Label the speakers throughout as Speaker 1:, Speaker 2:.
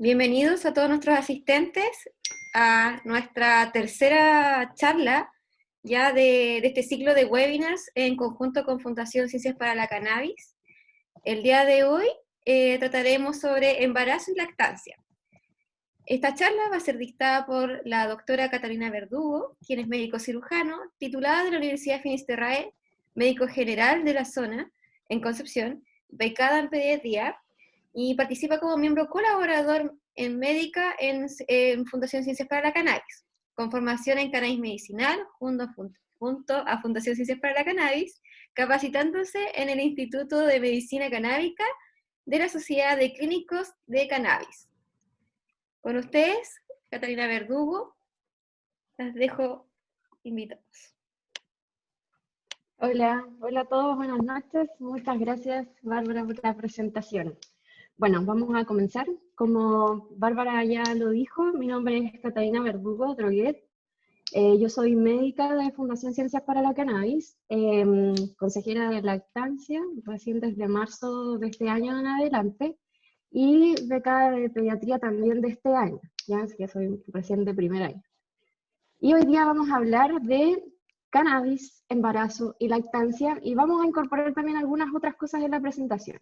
Speaker 1: Bienvenidos a todos nuestros asistentes a nuestra tercera charla ya de este ciclo de webinars en conjunto con Fundación Ciencias para la Cannabis. El día de hoy trataremos sobre embarazo y lactancia. Esta charla va a ser dictada por la doctora Catalina Verdugo, quien es médico cirujano, titulada de la Universidad de Finisterrae, médico general de la zona en Concepción, becada en pediatría, y participa como miembro colaborador en médica en Fundación Ciencias para la Cannabis, con formación en cannabis medicinal junto a Fundación Ciencias para la Cannabis, capacitándose en el Instituto de Medicina Canábica de la Sociedad de Clínicos de Cannabis. Con ustedes, Catalina Verdugo, las dejo invitados.
Speaker 2: Hola a todos, buenas noches. Muchas gracias, Bárbara, por la presentación. Bueno, vamos a comenzar. Como Bárbara ya lo dijo, mi nombre es Catalina Verdugo Droguet. Yo soy médica de Fundación Ciencias para la Cannabis, consejera de lactancia, recién desde marzo de este año en adelante, y becada de pediatría también de este año, ya que soy recién de primer año. Y hoy día vamos a hablar de cannabis, embarazo y lactancia, y vamos a incorporar también algunas otras cosas en la presentación.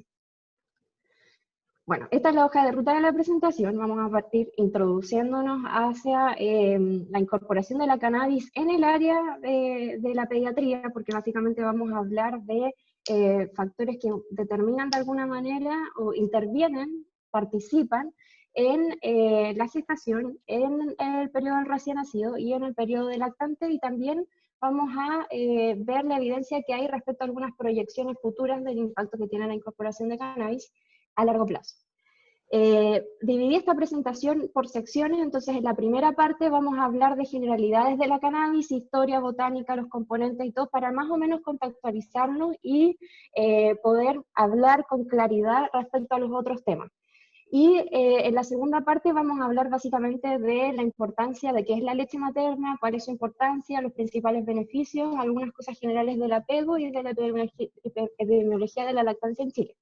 Speaker 2: Bueno, esta es la hoja de ruta de la presentación. Vamos a partir introduciéndonos hacia la incorporación de la cannabis en el área de la pediatría, porque básicamente vamos a hablar de factores que determinan de alguna manera o intervienen, participan en la gestación, en el periodo del recién nacido y en el periodo de lactante, y también vamos a ver la evidencia que hay respecto a algunas proyecciones futuras del impacto que tiene la incorporación de cannabis a largo plazo. Dividí esta presentación por secciones, entonces en la primera parte vamos a hablar de generalidades de la cannabis, historia, botánica, los componentes y todo, para más o menos contextualizarnos y poder hablar con claridad respecto a los otros temas. Y en la segunda parte vamos a hablar básicamente de la importancia de qué es la leche materna, cuál es su importancia, los principales beneficios, algunas cosas generales del apego y de la epidemiología de la lactancia en Chile.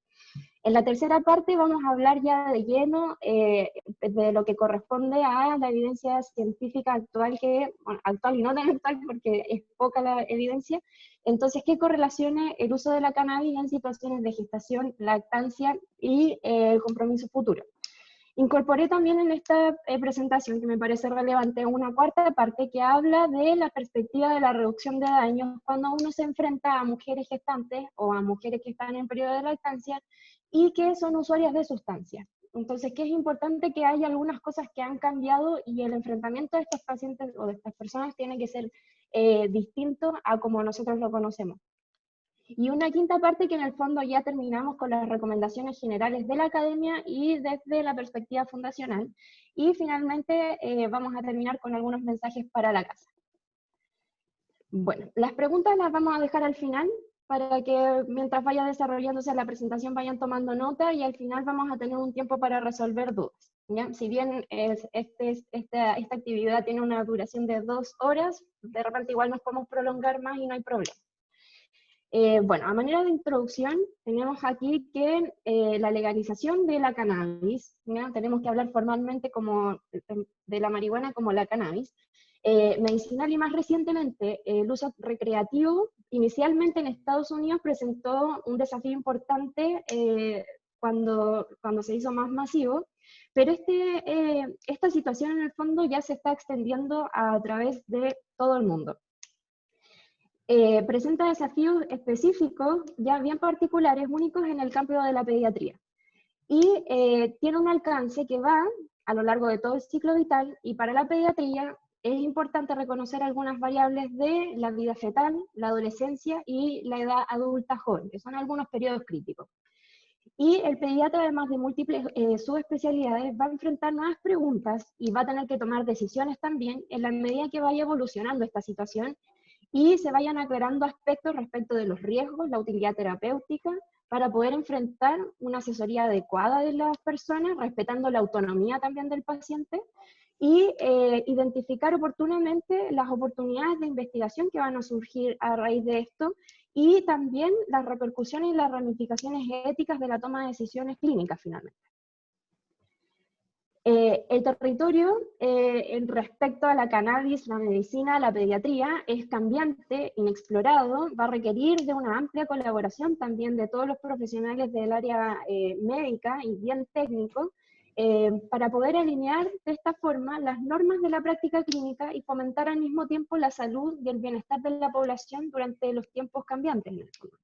Speaker 2: En la tercera parte vamos a hablar ya de lleno de lo que corresponde a la evidencia científica actual, bueno, actual y no tan actual porque es poca la evidencia. Entonces, ¿qué correlaciona el uso de la cannabis en situaciones de gestación, lactancia y el compromiso futuro? Incorporé también en esta presentación, que me parece relevante, una cuarta parte que habla de la perspectiva de la reducción de daños cuando uno se enfrenta a mujeres gestantes o a mujeres que están en periodo de lactancia y que son usuarias de sustancias. Entonces, que es importante que haya algunas cosas que han cambiado y el enfrentamiento de estos pacientes o de estas personas tiene que ser distinto a como nosotros lo conocemos. Y una quinta parte que en el fondo ya terminamos con las recomendaciones generales de la academia y desde la perspectiva fundacional. Y finalmente vamos a terminar con algunos mensajes para la casa. Bueno, las preguntas las vamos a dejar al final para que mientras vaya desarrollándose la presentación vayan tomando nota, y al final vamos a tener un tiempo para resolver dudas, ¿ya? Si bien esta actividad tiene una duración de 2 horas, de repente igual nos podemos prolongar más y no hay problema. Bueno, a manera de introducción, tenemos aquí que la legalización de la cannabis, ¿ya? Tenemos que hablar formalmente como de la marihuana como la cannabis, medicinal y más recientemente el uso recreativo, inicialmente en Estados Unidos presentó un desafío importante cuando se hizo más masivo, pero esta situación en el fondo ya se está extendiendo a través de todo el mundo. Presenta desafíos específicos, ya bien particulares, únicos en el campo de la pediatría. Y tiene un alcance que va a lo largo de todo el ciclo vital, y para la pediatría es importante reconocer algunas variables de la vida fetal, la adolescencia y la edad adulta joven, que son algunos periodos críticos. Y el pediatra, además de múltiples subespecialidades, va a enfrentar nuevas preguntas y va a tener que tomar decisiones también en la medida que vaya evolucionando esta situación y se vayan aclarando aspectos respecto de los riesgos, la utilidad terapéutica, para poder enfrentar una asesoría adecuada de las personas, respetando la autonomía también del paciente, y identificar oportunamente las oportunidades de investigación que van a surgir a raíz de esto, y también las repercusiones y las ramificaciones éticas de la toma de decisiones clínicas finalmente. El territorio, en respecto a la cannabis, la medicina, la pediatría, es cambiante, inexplorado, va a requerir de una amplia colaboración también de todos los profesionales del área médica y bien técnico, para poder alinear de esta forma las normas de la práctica clínica y fomentar al mismo tiempo la salud y el bienestar de la población durante los tiempos cambiantes en el fondo.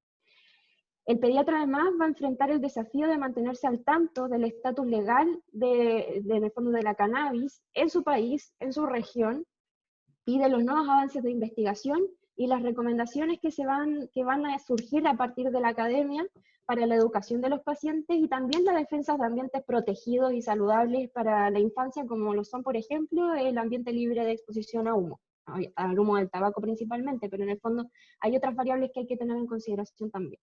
Speaker 2: El pediatra además va a enfrentar el desafío de mantenerse al tanto del estatus legal en el fondo de la cannabis en su país, en su región, y de los nuevos avances de investigación y las recomendaciones que van a surgir a partir de la academia para la educación de los pacientes y también la defensa de ambientes protegidos y saludables para la infancia, como lo son, por ejemplo, el ambiente libre de exposición a humo, al humo del tabaco principalmente, pero en el fondo hay otras variables que hay que tener en consideración también.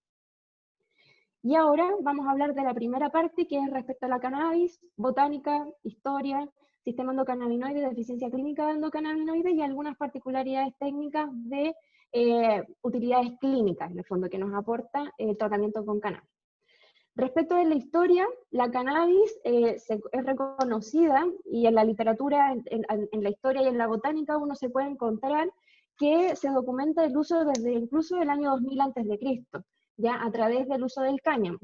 Speaker 2: Y ahora vamos a hablar de la primera parte, que es respecto a la cannabis, botánica, historia, sistema endocannabinoide, deficiencia clínica de endocannabinoides y algunas particularidades técnicas de utilidades clínicas, en el fondo, que nos aporta el tratamiento con cannabis. Respecto de la historia, la cannabis es reconocida, y en la literatura, en la historia y en la botánica, uno se puede encontrar que se documenta el uso desde incluso el año 2000 a.C., ya a través del uso del cáñamo.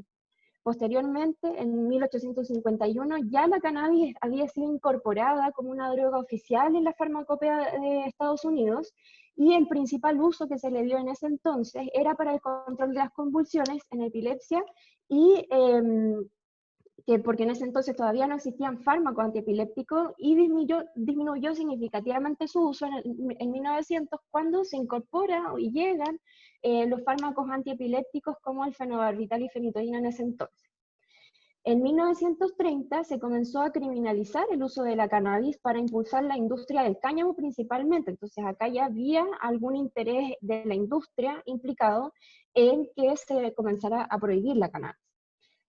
Speaker 2: Posteriormente, en 1851, ya la cannabis había sido incorporada como una droga oficial en la farmacopea de Estados Unidos, y el principal uso que se le dio en ese entonces era para el control de las convulsiones en epilepsia, y porque en ese entonces todavía no existían fármacos antiepilépticos, y disminuyó significativamente su uso en 1900, cuando se incorpora y llegan los fármacos antiepilépticos como el fenobarbital y fenitoína en ese entonces. En 1930 se comenzó a criminalizar el uso de la cannabis para impulsar la industria del cáñamo principalmente, entonces acá ya había algún interés de la industria implicado en que se comenzara a prohibir la cannabis.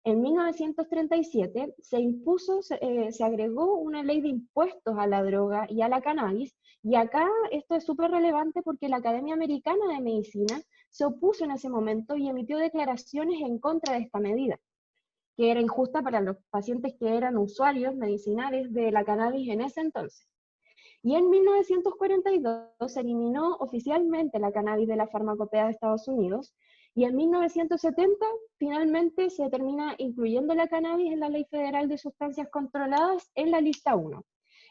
Speaker 2: En 1937 se agregó una ley de impuestos a la droga y a la cannabis, y acá esto es súper relevante porque la Academia Americana de Medicina se opuso en ese momento y emitió declaraciones en contra de esta medida, que era injusta para los pacientes que eran usuarios medicinales de la cannabis en ese entonces. Y en 1942 se eliminó oficialmente la cannabis de la farmacopea de Estados Unidos, y en 1970 finalmente se termina incluyendo la cannabis en la Ley Federal de Sustancias Controladas en la lista 1.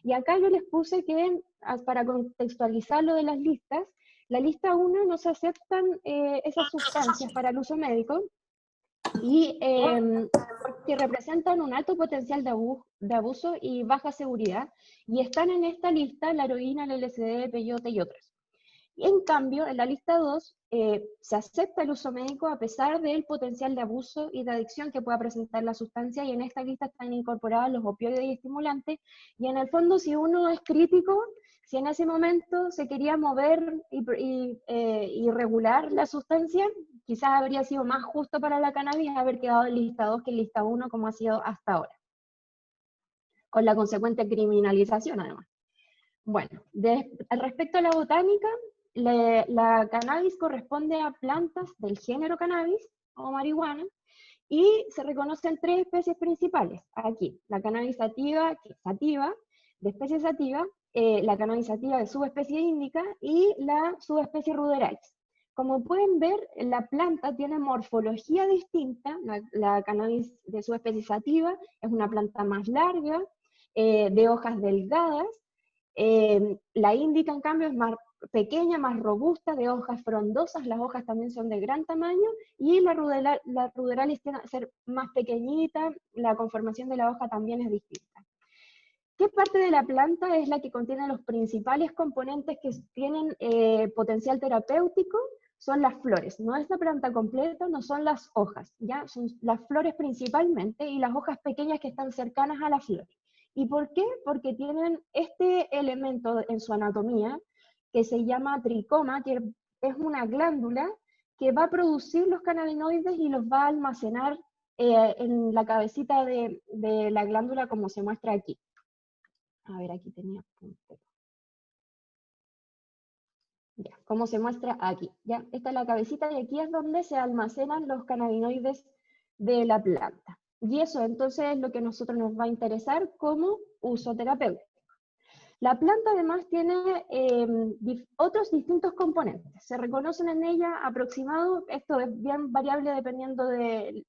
Speaker 2: Y acá yo les puse que, para contextualizar lo de las listas, la lista 1 no se aceptan esas sustancias para el uso médico, y porque representan un alto potencial de abuso y baja seguridad, y están en esta lista la heroína, el LSD, el peyote y otros. Y en cambio, en la lista 2 se acepta el uso médico a pesar del potencial de abuso y de adicción que pueda presentar la sustancia, y en esta lista están incorporados los opioides y estimulantes, y en el fondo, si uno es crítico, si en ese momento se quería mover y regular la sustancia, quizás habría sido más justo para la cannabis haber quedado en lista 2 que en lista 1, como ha sido hasta ahora, con la consecuente criminalización además. Bueno, respecto a la botánica, la cannabis corresponde a plantas del género cannabis o marihuana, y se reconocen 3 especies principales. Aquí, la cannabis sativa, que es sativa, de especie sativa, la cannabis sativa de subespecie índica y la subespecie ruderalis. Como pueden ver, la planta tiene morfología distinta. La cannabis de subespecie sativa es una planta más larga, de hojas delgadas. La índica, en cambio, es más pequeña, más robusta, de hojas frondosas, las hojas también son de gran tamaño, y la ruderalis tiene que ser más pequeñita, la conformación de la hoja también es distinta. ¿Qué parte de la planta es la que contiene los principales componentes que tienen potencial terapéutico? Son las flores, no es la planta completa, no son las hojas, ¿ya? Son las flores principalmente, y las hojas pequeñas que están cercanas a las flores. ¿Y por qué? Porque tienen este elemento en su anatomía que se llama tricoma, que es una glándula que va a producir los cannabinoides y los va a almacenar en la cabecita de la glándula, como se muestra aquí. A ver, aquí tenía punto. Ya, como se muestra aquí. Ya, esta es la cabecita, y aquí es donde se almacenan los cannabinoides de la planta. Y eso entonces es lo que a nosotros nos va a interesar, cómo uso terapéutico. La planta además tiene otros distintos componentes. Se reconocen en ella aproximados, esto es bien variable dependiendo de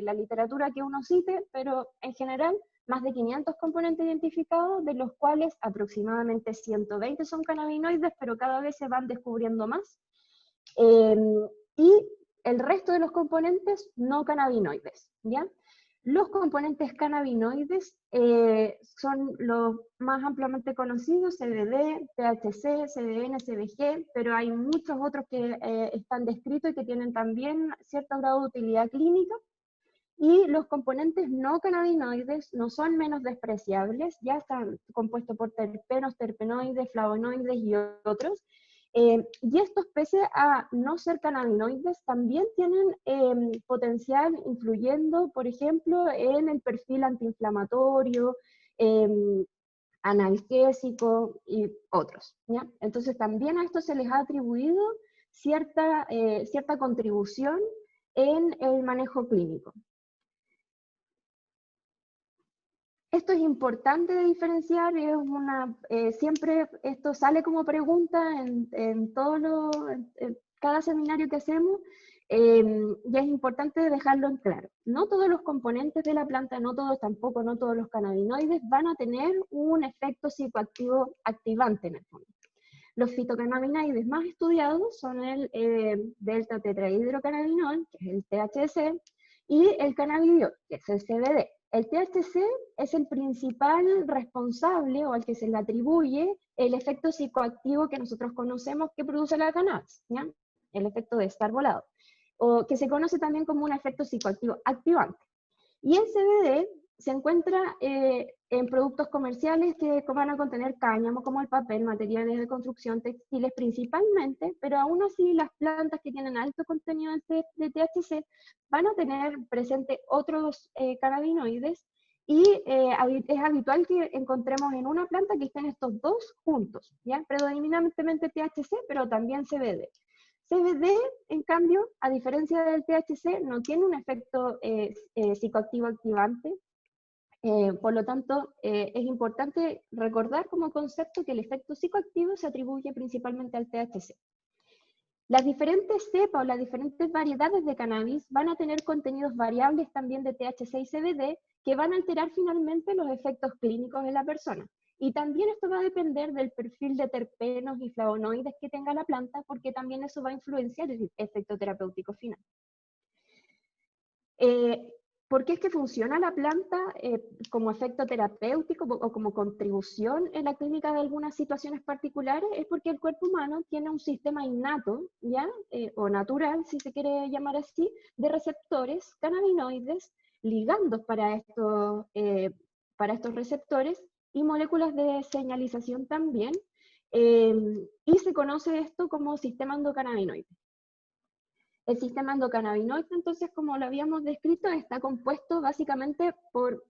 Speaker 2: la literatura que uno cite, pero en general más de 500 componentes identificados, de los cuales aproximadamente 120 son cannabinoides, pero cada vez se van descubriendo más. Y el resto de los componentes no cannabinoides, ¿ya? Los componentes cannabinoides son los más ampliamente conocidos: CBD, THC, CBN, CBG, pero hay muchos otros que están descritos y que tienen también cierto grado de utilidad clínica. Y los componentes no cannabinoides no son menos despreciables, ya están compuestos por terpenos, terpenoides, flavonoides y otros. Y estos, pese a no ser cannabinoides, también tienen potencial influyendo, por ejemplo, en el perfil antiinflamatorio, analgésico y otros, ¿ya? Entonces también a esto se les ha atribuido cierta contribución en el manejo clínico. Esto es importante de diferenciar, siempre esto sale como pregunta en cada seminario que hacemos, y es importante dejarlo en claro. No todos los componentes de la planta, no todos los cannabinoides van a tener un efecto psicoactivo activante en el fondo. Los fitocannabinoides más estudiados son el delta tetrahidrocannabinol, que es el THC, y el cannabidiol, que es el CBD. El THC es el principal responsable, o al que se le atribuye el efecto psicoactivo que nosotros conocemos que produce la cannabis, ¿ya? El efecto de estar volado, o que se conoce también como un efecto psicoactivo activante. Y el CBD se encuentra en productos comerciales que van a contener cáñamo, como el papel, materiales de construcción, textiles principalmente, pero aún así las plantas que tienen alto contenido de THC van a tener presente otros cannabinoides, y es habitual que encontremos en una planta que estén estos dos juntos, ¿ya? Predominantemente THC, pero también CBD. CBD, en cambio, a diferencia del THC, no tiene un efecto psicoactivo activante. Por lo tanto, es importante recordar como concepto que el efecto psicoactivo se atribuye principalmente al THC. Las diferentes cepas o las diferentes variedades de cannabis van a tener contenidos variables también de THC y CBD que van a alterar finalmente los efectos clínicos de la persona. Y también esto va a depender del perfil de terpenos y flavonoides que tenga la planta, porque también eso va a influenciar el efecto terapéutico final. ¿Por qué es que funciona la planta como efecto terapéutico o como contribución en la clínica de algunas situaciones particulares? Es porque el cuerpo humano tiene un sistema innato, ¿ya? O natural, si se quiere llamar así, de receptores cannabinoides, ligandos para estos receptores, y moléculas de señalización también, y se conoce esto como sistema endocannabinoide. El sistema endocannabinoide, entonces, como lo habíamos descrito, está compuesto básicamente por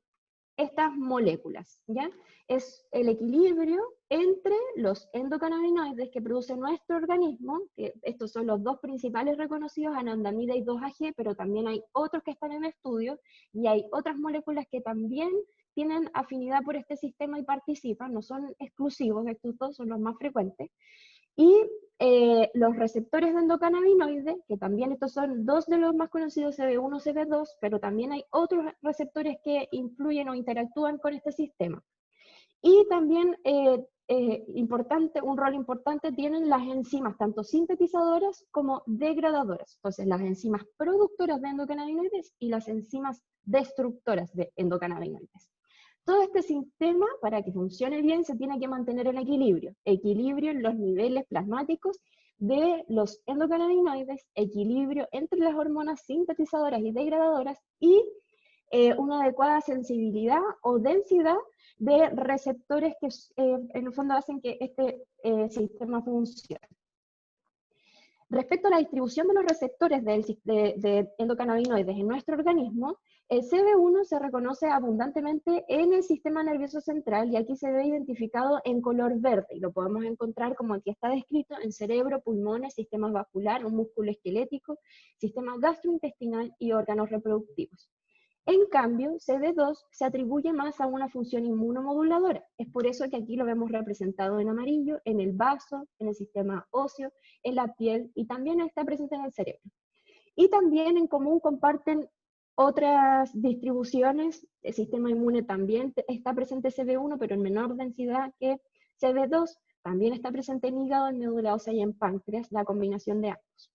Speaker 2: estas moléculas, ¿ya? Es el equilibrio entre los endocannabinoides que produce nuestro organismo, que estos son los dos principales reconocidos, anandamida y 2-AG, pero también hay otros que están en estudio, y hay otras moléculas que también tienen afinidad por este sistema y participan, no son exclusivos, estos dos son los más frecuentes. Y los receptores de endocannabinoides, que también estos son dos de los más conocidos, CB1, CB2, pero también hay otros receptores que influyen o interactúan con este sistema. Y también un rol importante tienen las enzimas, tanto sintetizadoras como degradadoras. Entonces, las enzimas productoras de endocannabinoides y las enzimas destructoras de endocannabinoides. Todo este sistema, para que funcione bien, se tiene que mantener en equilibrio. Equilibrio en los niveles plasmáticos de los endocannabinoides, equilibrio entre las hormonas sintetizadoras y degradadoras, y una adecuada sensibilidad o densidad de receptores que en el fondo hacen que este sistema funcione. Respecto a la distribución de los receptores de endocannabinoides en nuestro organismo, el CB1 se reconoce abundantemente en el sistema nervioso central, y aquí se ve identificado en color verde, y lo podemos encontrar como aquí está descrito en cerebro, pulmones, sistema vascular, un músculo esquelético, sistema gastrointestinal y órganos reproductivos. En cambio, CD2 se atribuye más a una función inmunomoduladora. Es por eso que aquí lo vemos representado en amarillo, en el vaso, en el sistema óseo, en la piel, y también está presente en el cerebro. Y también en común comparten otras distribuciones. El sistema inmune también está presente CB1, pero en menor densidad que CB2. También está presente en hígado, en médula ósea y en páncreas, la combinación de ambos.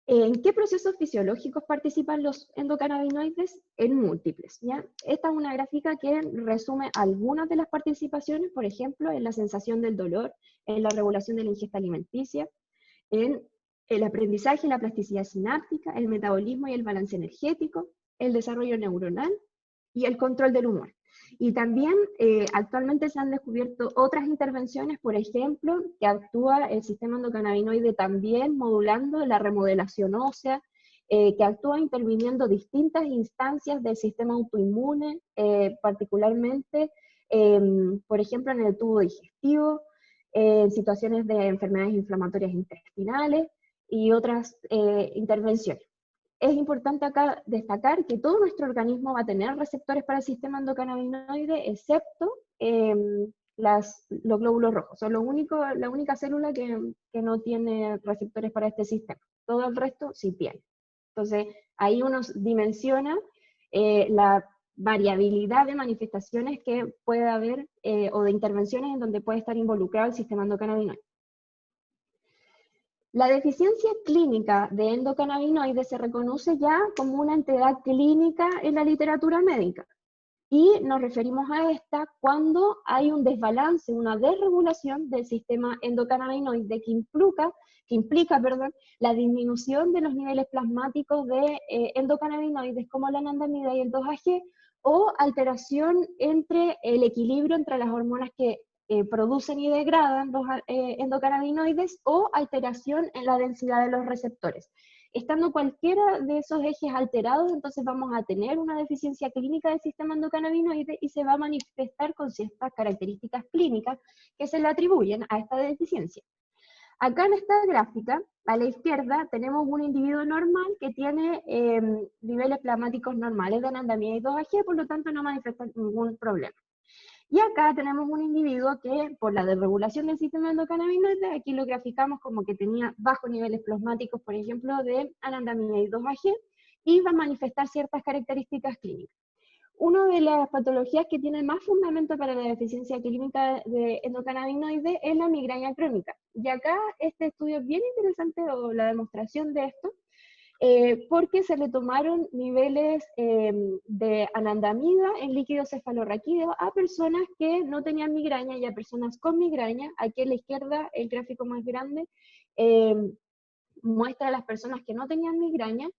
Speaker 2: ¿En qué procesos fisiológicos participan los endocannabinoides? En múltiples, ¿ya? Esta es una gráfica que resume algunas de las participaciones, por ejemplo, en la sensación del dolor, en la regulación de la ingesta alimenticia, en el aprendizaje y la plasticidad sináptica, el metabolismo y el balance energético, el desarrollo neuronal y el control del humor. Y también actualmente se han descubierto otras intervenciones, por ejemplo, que actúa el sistema endocannabinoide también modulando la remodelación ósea, que actúa interviniendo distintas instancias del sistema autoinmune, particularmente, por ejemplo, en el tubo digestivo, en situaciones de enfermedades inflamatorias intestinales y otras intervenciones. Es importante acá destacar que todo nuestro organismo va a tener receptores para el sistema endocannabinoide, excepto los glóbulos rojos. Son la única célula que no tiene receptores para este sistema. Todo el resto sí tiene. Entonces, ahí uno dimensiona la variabilidad de manifestaciones que puede haber o de intervenciones en donde puede estar involucrado el sistema endocannabinoide. La deficiencia clínica de endocannabinoides se reconoce ya como una entidad clínica en la literatura médica, y nos referimos a esta cuando hay un desbalance, una desregulación del sistema endocannabinoide que implica la disminución de los niveles plasmáticos de endocannabinoides como la anandamida y el 2-AG, o alteración entre el equilibrio entre las hormonas que producen y degradan los endocannabinoides, o alteración en la densidad de los receptores. Estando cualquiera de esos ejes alterados, entonces vamos a tener una deficiencia clínica del sistema endocannabinoide y se va a manifestar con ciertas características clínicas que se le atribuyen a esta deficiencia. Acá en esta gráfica, a la izquierda, tenemos un individuo normal que tiene niveles plasmáticos normales de anandamida y 2-AG, por lo tanto no manifiesta ningún problema. Y acá tenemos un individuo que, por la desregulación del sistema endocannabinoide, aquí lo graficamos como que tenía bajos niveles plasmáticos, por ejemplo, de anandamida y 2-AG, y va a manifestar ciertas características clínicas. Una de las patologías que tiene más fundamento para la deficiencia clínica de endocannabinoide es la migraña crónica. Y acá este estudio es bien interesante, o la demostración de esto, porque se le tomaron niveles de anandamida en líquido cefalorraquídeo a personas que no tenían migraña y a personas con migraña. Aquí a la izquierda, el gráfico más grande, muestra a las personas que no tenían migraña,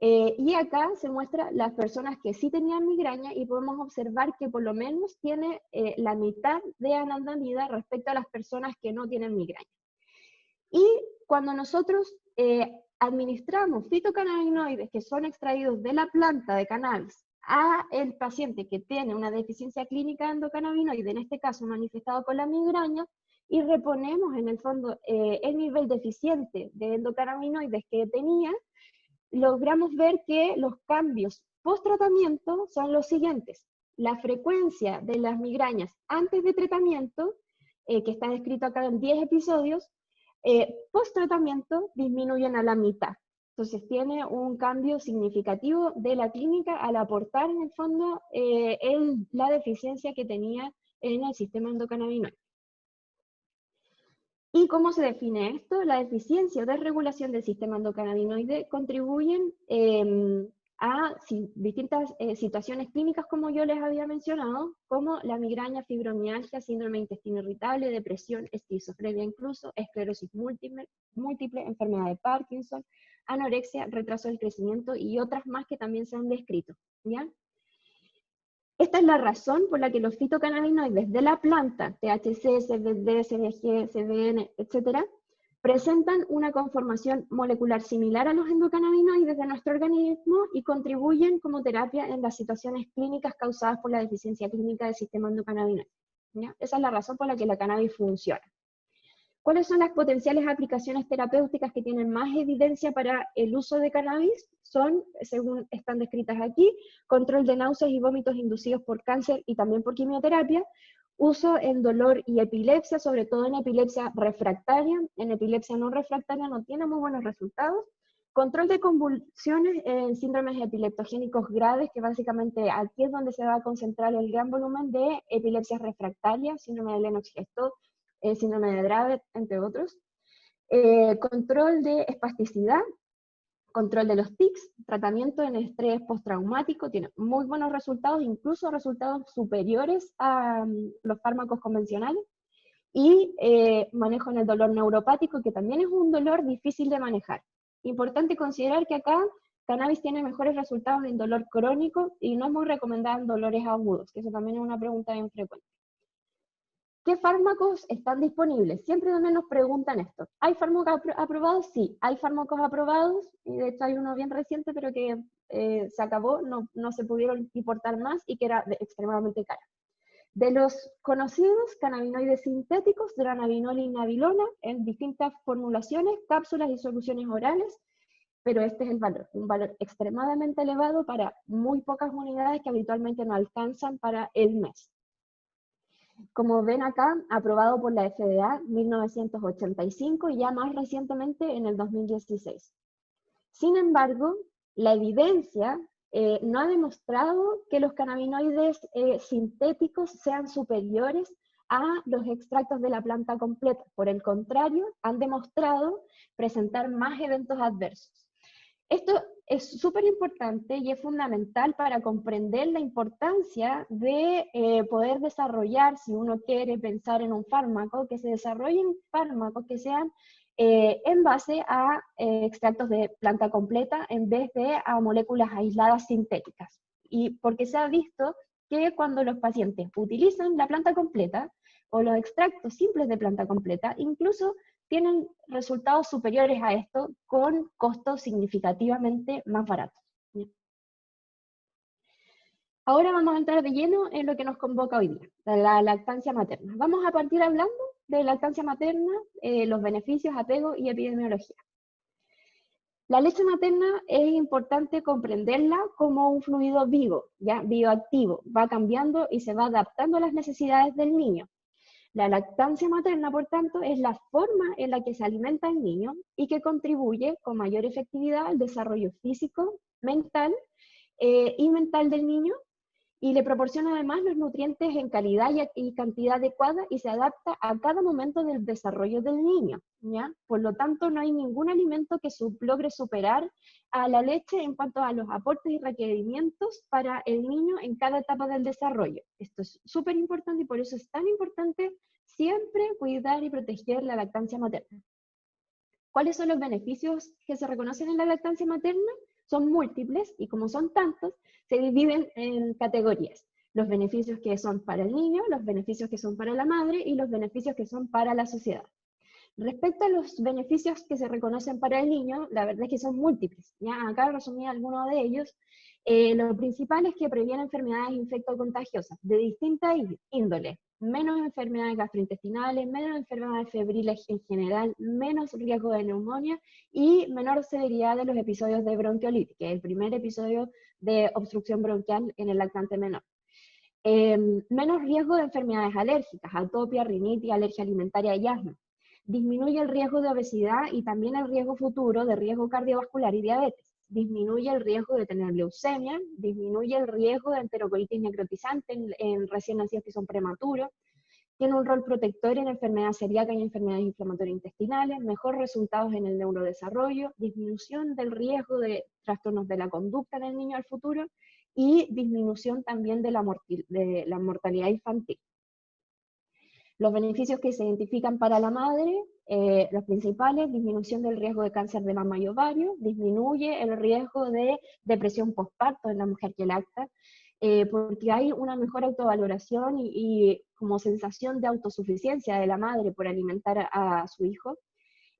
Speaker 2: y acá se muestra las personas que sí tenían migraña, y podemos observar que por lo menos tiene la mitad de anandamida respecto a las personas que no tienen migraña. Y cuando nosotros administramos fitocannabinoides que son extraídos de la planta de cannabis a el paciente que tiene una deficiencia clínica de endocannabinoide, en este caso manifestado con la migraña, y reponemos en el fondo el nivel deficiente de endocannabinoides que tenía, logramos ver que los cambios post-tratamiento son los siguientes. La frecuencia de las migrañas antes de tratamiento, que está descrito acá en 10 episodios, post-tratamiento disminuyen a la mitad. Entonces tiene un cambio significativo de la clínica al aportar en el fondo la deficiencia que tenía en el sistema endocannabinoide. ¿Y cómo se define esto? La deficiencia o desregulación del sistema endocannabinoide contribuyen a distintas situaciones clínicas, como yo les había mencionado, como la migraña, fibromialgia, síndrome de intestino irritable, depresión, esquizofrenia incluso, esclerosis múltiple, enfermedad de Parkinson, anorexia, retraso del crecimiento y otras más que también se han descrito, ¿ya? Esta es la razón por la que los fitocannabinoides de la planta, THC, CBD, CBG, CBN, etc., presentan una conformación molecular similar a los endocannabinoides de nuestro organismo y contribuyen como terapia en las situaciones clínicas causadas por la deficiencia clínica del sistema endocannabinoide, ¿ya? Esa es la razón por la que la cannabis funciona. ¿Cuáles son las potenciales aplicaciones terapéuticas que tienen más evidencia para el uso de cannabis? Son, según están descritas aquí, control de náuseas y vómitos inducidos por cáncer y también por quimioterapia, uso en dolor y epilepsia, sobre todo en epilepsia refractaria. En epilepsia no refractaria no tiene muy buenos resultados. Control de convulsiones en síndromes epileptogénicos graves, que básicamente aquí es donde se va a concentrar el gran volumen de epilepsias refractarias, síndrome de Lennox-Gastaut, síndrome de Dravet, entre otros. Control de espasticidad, control de los tics, tratamiento en estrés postraumático, tiene muy buenos resultados, incluso resultados superiores a los fármacos convencionales. Y manejo en el dolor neuropático, que también es un dolor difícil de manejar. Importante considerar que acá cannabis tiene mejores resultados en dolor crónico y no es muy recomendada en dolores agudos, que eso también es una pregunta bien frecuente. ¿Qué fármacos están disponibles? Siempre donde nos preguntan esto. ¿Hay fármacos aprobados? Sí, hay fármacos aprobados, y de hecho hay uno bien reciente, pero que se acabó, no se pudieron importar más y que era extremadamente caro. De los conocidos cannabinoides sintéticos, dronabinol y nabilona, en distintas formulaciones, cápsulas y soluciones orales, pero este es el valor, un valor extremadamente elevado para muy pocas unidades que habitualmente no alcanzan para el mes. Como ven acá, aprobado por la FDA en 1985 y ya más recientemente en el 2016. Sin embargo, la evidencia no ha demostrado que los cannabinoides sintéticos sean superiores a los extractos de la planta completa. Por el contrario, han demostrado presentar más eventos adversos. Esto es súper importante y es fundamental para comprender la importancia de poder desarrollar, si uno quiere pensar en un fármaco, que se desarrollen fármacos que sean en base a extractos de planta completa en vez de a moléculas aisladas sintéticas. Y porque se ha visto que cuando los pacientes utilizan la planta completa o los extractos simples de planta completa, incluso tienen resultados superiores a esto con costos significativamente más baratos. Ahora vamos a entrar de lleno en lo que nos convoca hoy día, la lactancia materna. Vamos a partir hablando de lactancia materna, los beneficios, apego y epidemiología. La leche materna es importante comprenderla como un fluido vivo, ya bioactivo, va cambiando y se va adaptando a las necesidades del niño. La lactancia materna, por tanto, es la forma en la que se alimenta el niño y que contribuye con mayor efectividad al desarrollo físico, mental y mental del niño, y le proporciona además los nutrientes en calidad y cantidad adecuada y se adapta a cada momento del desarrollo del niño, ¿ya? Por lo tanto, no hay ningún alimento que logre superar a la leche en cuanto a los aportes y requerimientos para el niño en cada etapa del desarrollo. Esto es súper importante y por eso es tan importante siempre cuidar y proteger la lactancia materna. ¿Cuáles son los beneficios que se reconocen en la lactancia materna? Son múltiples y como son tantos, se dividen en categorías. Los beneficios que son para el niño, los beneficios que son para la madre y los beneficios que son para la sociedad. Respecto a los beneficios que se reconocen para el niño, la verdad es que son múltiples. Ya acá resumí algunos de ellos. Lo principal es que previene enfermedades infectocontagiosas de distinta índole, menos enfermedades gastrointestinales, menos enfermedades febriles en general, menos riesgo de neumonía y menor severidad de los episodios de bronquiolitis, que es el primer episodio de obstrucción bronquial en el lactante menor. Menos riesgo de enfermedades alérgicas, atopia, rinitis, alergia alimentaria y asma. Disminuye el riesgo de obesidad y también el riesgo futuro de riesgo cardiovascular y diabetes. Disminuye el riesgo de tener leucemia, disminuye el riesgo de enterocolitis necrotizante en recién nacidos que son prematuros, tiene un rol protector en enfermedad celíaca y enfermedades inflamatorias intestinales, mejores resultados en el neurodesarrollo, disminución del riesgo de trastornos de la conducta en el niño al futuro y disminución también de la mortalidad infantil. Los beneficios que se identifican para la madre, los principales: disminución del riesgo de cáncer de mama y ovario, disminuye el riesgo de depresión postparto en la mujer que lacta, porque hay una mejor autovaloración y como sensación de autosuficiencia de la madre por alimentar a su hijo.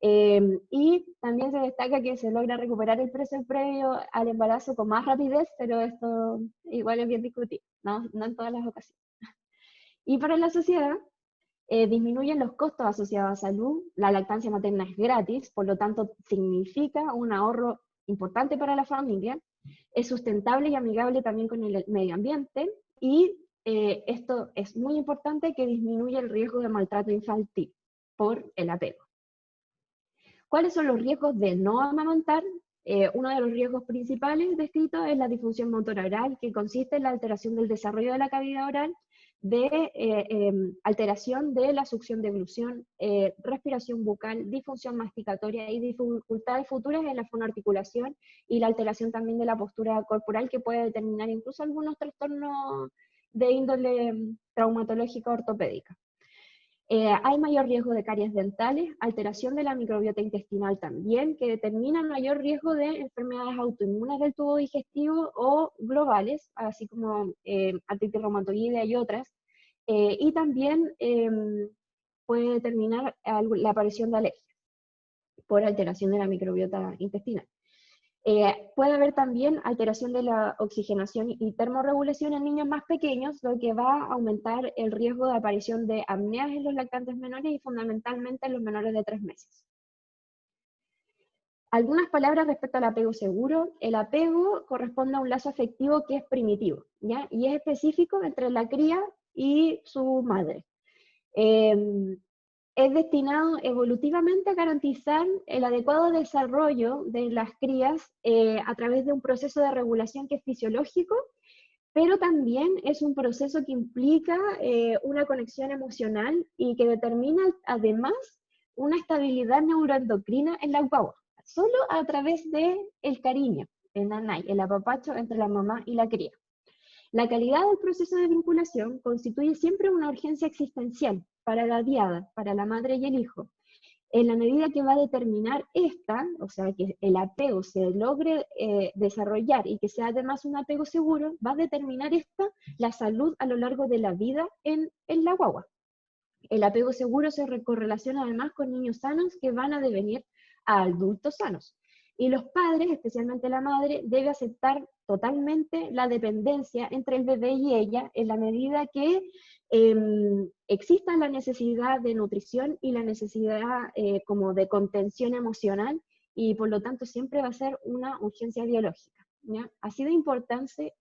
Speaker 2: Y también se destaca que se logra recuperar el peso previo al embarazo con más rapidez, pero esto igual es bien discutido, no en todas las ocasiones. Y para la sociedad, disminuyen los costos asociados a salud, la lactancia materna es gratis, por lo tanto significa un ahorro importante para la familia, es sustentable y amigable también con el medio ambiente, y esto es muy importante, que disminuye el riesgo de maltrato infantil por el apego. ¿Cuáles son los riesgos de no amamantar? Uno de los riesgos principales descritos es la disfunción motora oral, que consiste en la alteración del desarrollo de la cavidad oral, de alteración de la succión de deglución, respiración bucal, disfunción masticatoria y dificultades futuras en la fonoarticulación, y la alteración también de la postura corporal, que puede determinar incluso algunos trastornos de índole traumatológica ortopédica. Hay mayor riesgo de caries dentales, alteración de la microbiota intestinal también, que determina mayor riesgo de enfermedades autoinmunes del tubo digestivo o globales, así como artritis reumatoidea y otras, y también puede determinar la aparición de alergias por alteración de la microbiota intestinal. Puede haber también alteración de la oxigenación y termorregulación en niños más pequeños, lo que va a aumentar el riesgo de aparición de apneas en los lactantes menores y fundamentalmente en los menores de 3 meses. Algunas palabras respecto al apego seguro. El apego corresponde a un lazo afectivo que es primitivo, ¿ya? Y es específico entre la cría y su madre. Es destinado evolutivamente a garantizar el adecuado desarrollo de las crías a través de un proceso de regulación que es fisiológico, pero también es un proceso que implica una conexión emocional y que determina además una estabilidad neuroendocrina en la guagua, solo a través del cariño, el nanay, el apapacho entre la mamá y la cría. La calidad del proceso de vinculación constituye siempre una urgencia existencial para la diada, para la madre y el hijo. En la medida que va a determinar esta, o sea, que el apego se logre desarrollar y que sea además un apego seguro, va a determinar esta la salud a lo largo de la vida en la guagua. El apego seguro se correlaciona además con niños sanos que van a devenir a adultos sanos. Y los padres, especialmente la madre, debe aceptar totalmente la dependencia entre el bebé y ella en la medida que exista la necesidad de nutrición y la necesidad como de contención emocional, y por lo tanto siempre va a ser una urgencia biológica, ¿ya? Así de importante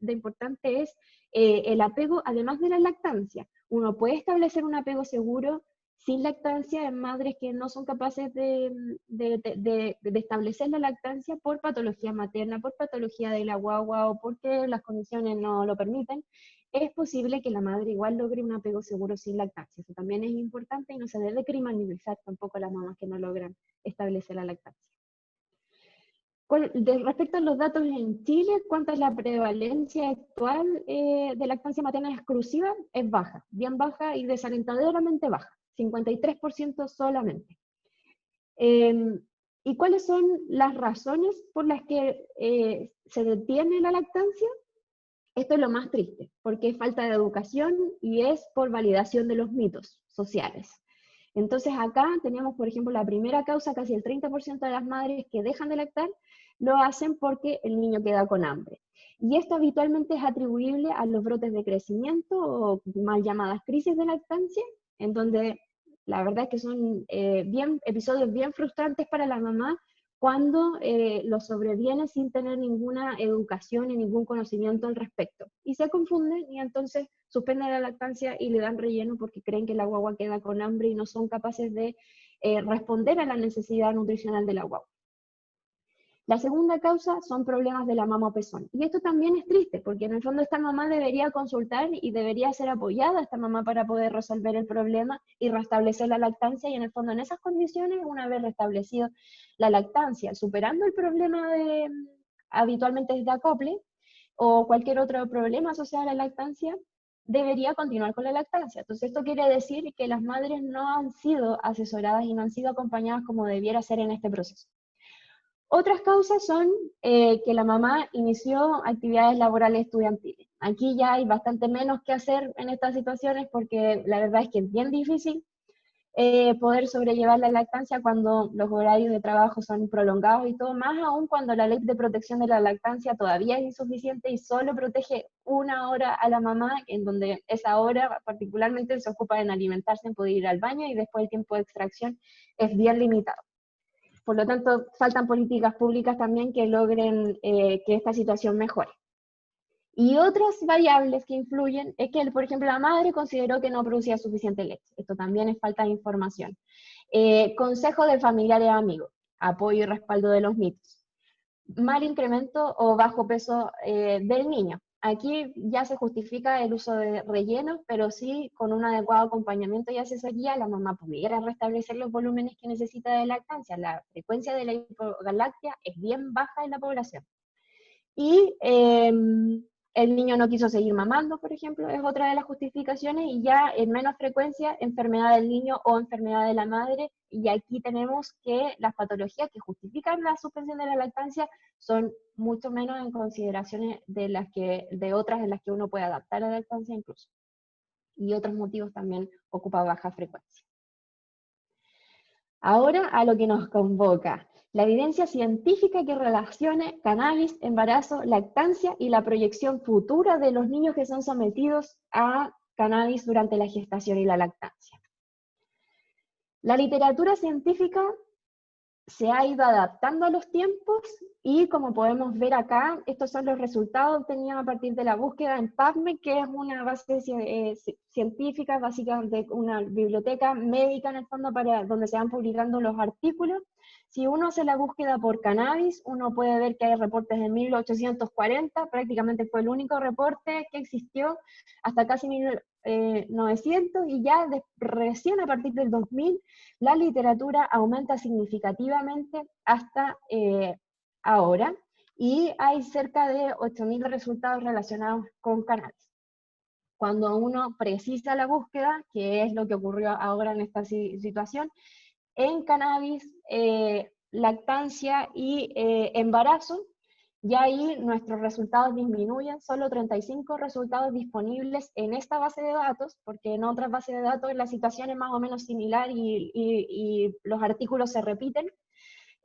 Speaker 2: es el apego, además de la lactancia. Uno puede establecer un apego seguro sin lactancia en madres que no son capaces de establecer la lactancia por patología materna, por patología de la guagua o porque las condiciones no lo permiten. Es posible que la madre igual logre un apego seguro sin lactancia. Eso también es importante y no se debe criminalizar tampoco a las mamás que no logran establecer la lactancia. Respecto a los datos en Chile, ¿cuánta es la prevalencia actual de lactancia materna exclusiva? Es baja, bien baja y desalentadoramente baja, 53% solamente. ¿Y cuáles son las razones por las que se detiene la lactancia? Esto es lo más triste, porque es falta de educación y es por validación de los mitos sociales. Entonces acá tenemos, por ejemplo, la primera causa, casi el 30% de las madres que dejan de lactar lo hacen porque el niño queda con hambre. Y esto habitualmente es atribuible a los brotes de crecimiento o mal llamadas crisis de lactancia, en donde la verdad es que son episodios bien frustrantes para la mamá cuando lo sobreviene sin tener ninguna educación y ningún conocimiento al respecto. Y se confunden y entonces suspenden la lactancia y le dan relleno porque creen que la guagua queda con hambre y no son capaces de responder a la necesidad nutricional de la guagua. La segunda causa son problemas de la mama o pezón. Y esto también es triste, porque en el fondo esta mamá debería consultar y debería ser apoyada esta mamá para poder resolver el problema y restablecer la lactancia, y en el fondo en esas condiciones, una vez restablecido la lactancia, superando el problema habitualmente es de acople, o cualquier otro problema asociado a la lactancia, debería continuar con la lactancia. Entonces esto quiere decir que las madres no han sido asesoradas y no han sido acompañadas como debiera ser en este proceso. Otras causas son que la mamá inició actividades laborales estudiantiles. Aquí ya hay bastante menos que hacer en estas situaciones porque la verdad es que es bien difícil poder sobrellevar la lactancia cuando los horarios de trabajo son prolongados y todo, más aún cuando la ley de protección de la lactancia todavía es insuficiente y solo protege 1 hora a la mamá, en donde esa hora particularmente se ocupa en alimentarse, en poder ir al baño, y después el tiempo de extracción es bien limitado. Por lo tanto, faltan políticas públicas también que logren que esta situación mejore. Y otras variables que influyen es que, por ejemplo, la madre consideró que no producía suficiente leche. Esto también es falta de información. Consejo de familiares y amigos, apoyo y respaldo de los mitos. Mal incremento o bajo peso del niño. Aquí ya se justifica el uso de rellenos, pero sí con un adecuado acompañamiento y asesoría la mamá pudiera restablecer los volúmenes que necesita de lactancia. La frecuencia de la hipogaláctea es bien baja en la población. Y el niño no quiso seguir mamando, por ejemplo, es otra de las justificaciones, y ya en menos frecuencia, enfermedad del niño o enfermedad de la madre, y aquí tenemos que las patologías que justifican la suspensión de la lactancia son mucho menos en consideraciones de otras en las que uno puede adaptar la lactancia incluso. Y otros motivos también ocupa baja frecuencia. Ahora a lo que nos convoca. La evidencia científica que relacione cannabis, embarazo, lactancia y la proyección futura de los niños que son sometidos a cannabis durante la gestación y la lactancia. La literatura científica se ha ido adaptando a los tiempos y, como podemos ver acá, estos son los resultados obtenidos a partir de la búsqueda en PubMed, que es una base científica, básicamente una biblioteca médica en el fondo donde se van publicando los artículos. Si uno hace la búsqueda por cannabis, uno puede ver que hay reportes de 1840, prácticamente fue el único reporte que existió, hasta casi 1900, y ya recién a partir del 2000 la literatura aumenta significativamente hasta ahora, y hay cerca de 8.000 resultados relacionados con cannabis. Cuando uno precisa la búsqueda, que es lo que ocurrió ahora en esta situación, en cannabis, lactancia y embarazo, ya ahí nuestros resultados disminuyen, solo 35 resultados disponibles en esta base de datos, porque en otras bases de datos la situación es más o menos similar y los artículos se repiten,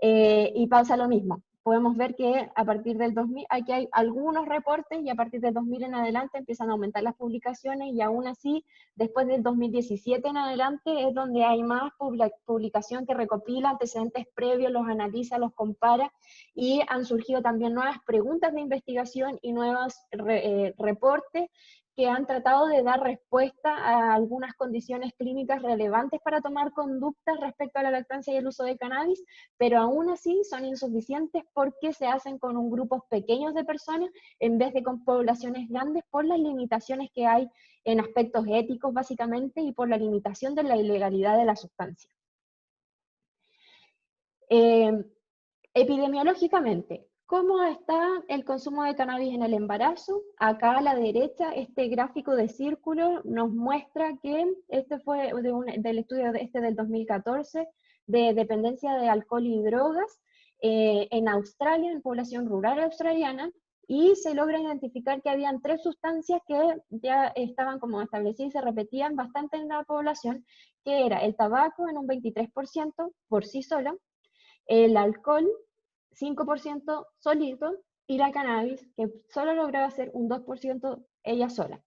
Speaker 2: y pasa lo mismo. Podemos ver que a partir del 2000, aquí hay algunos reportes, y a partir del 2000 en adelante empiezan a aumentar las publicaciones, y aún así, después del 2017 en adelante, es donde hay más publicación que recopila antecedentes previos, los analiza, los compara, y han surgido también nuevas preguntas de investigación y nuevos reportes que han tratado de dar respuesta a algunas condiciones clínicas relevantes para tomar conductas respecto a la lactancia y el uso de cannabis, pero aún así son insuficientes porque se hacen con un grupos pequeños de personas en vez de con poblaciones grandes, por las limitaciones que hay en aspectos éticos básicamente, y por la limitación de la ilegalidad de la sustancia. Epidemiológicamente, ¿cómo está el consumo de cannabis en el embarazo? Acá a la derecha, este gráfico de círculo nos muestra que este fue del estudio del 2014, de dependencia de alcohol y drogas en Australia, en población rural australiana, y se logra identificar que habían 3 sustancias que ya estaban como establecidas y se repetían bastante en la población, que era el tabaco en un 23% por sí solo, el alcohol 5% solito, y la cannabis, que solo lograba hacer un 2% ella sola.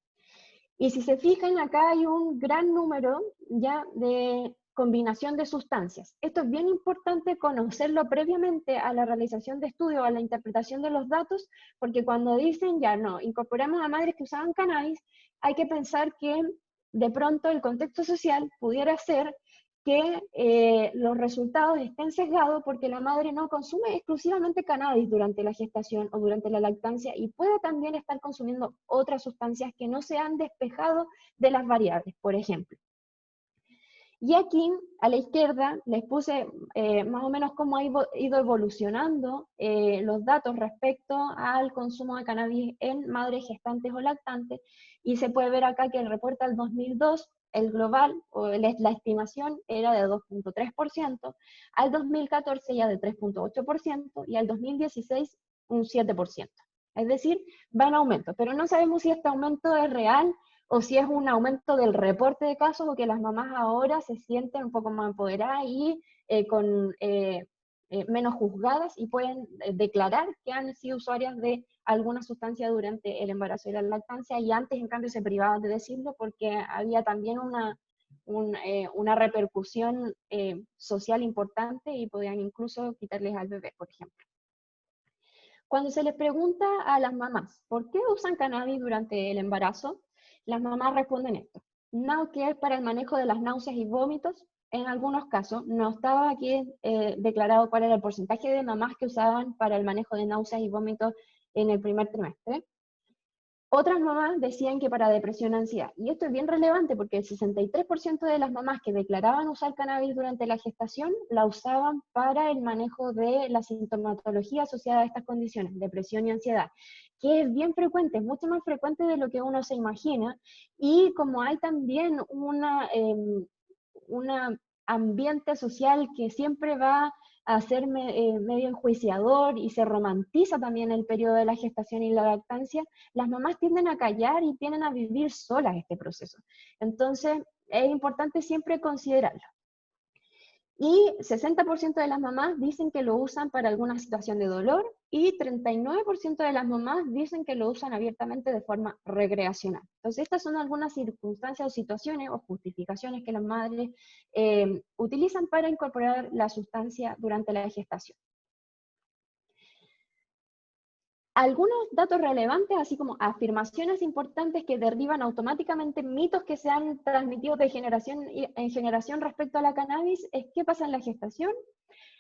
Speaker 2: Y si se fijan, acá hay un gran número ya de combinación de sustancias. Esto es bien importante conocerlo previamente a la realización de estudios, a la interpretación de los datos, porque cuando dicen ya no, incorporamos a madres que usaban cannabis, hay que pensar que de pronto el contexto social pudiera ser que los resultados estén sesgados porque la madre no consume exclusivamente cannabis durante la gestación o durante la lactancia, y puede también estar consumiendo otras sustancias que no se han despejado de las variables, por ejemplo. Y aquí, a la izquierda, les puse más o menos cómo ha ido evolucionando los datos respecto al consumo de cannabis en madres gestantes o lactantes, y se puede ver acá que el reporte al 2002, el global, o la estimación era de 2.3%, al 2014 ya de 3.8%, y al 2016 un 7%. Es decir, va en aumento, pero no sabemos si este aumento es real o si es un aumento del reporte de casos, o que las mamás ahora se sienten un poco más empoderadas y con menos juzgadas y pueden declarar que han sido usuarias de alguna sustancia durante el embarazo y la lactancia, y antes en cambio se privaban de decirlo porque había también una repercusión social importante y podían incluso quitarles al bebé, por ejemplo. Cuando se les pregunta a las mamás por qué usan cannabis durante el embarazo, las mamás responden esto: no, que es para el manejo de las náuseas y vómitos. En algunos casos, no estaba aquí declarado cuál era el porcentaje de mamás que usaban para el manejo de náuseas y vómitos en el primer trimestre. Otras mamás decían que para depresión y ansiedad. Y esto es bien relevante porque el 63% de las mamás que declaraban usar cannabis durante la gestación la usaban para el manejo de la sintomatología asociada a estas condiciones, depresión y ansiedad, que es bien frecuente, es mucho más frecuente de lo que uno se imagina. Y como hay también una ambiente social que siempre va a ser medio enjuiciador y se romantiza también el periodo de la gestación y la lactancia, las mamás tienden a callar y tienden a vivir solas este proceso. Entonces, es importante siempre considerarlo. Y 60% de las mamás dicen que lo usan para alguna situación de dolor, y 39% de las mamás dicen que lo usan abiertamente de forma recreacional. Entonces, estas son algunas circunstancias o situaciones o justificaciones que las madres utilizan para incorporar la sustancia durante la gestación. Algunos datos relevantes, así como afirmaciones importantes que derriban automáticamente mitos que se han transmitido de generación en generación respecto a la cannabis, es qué pasa en la gestación.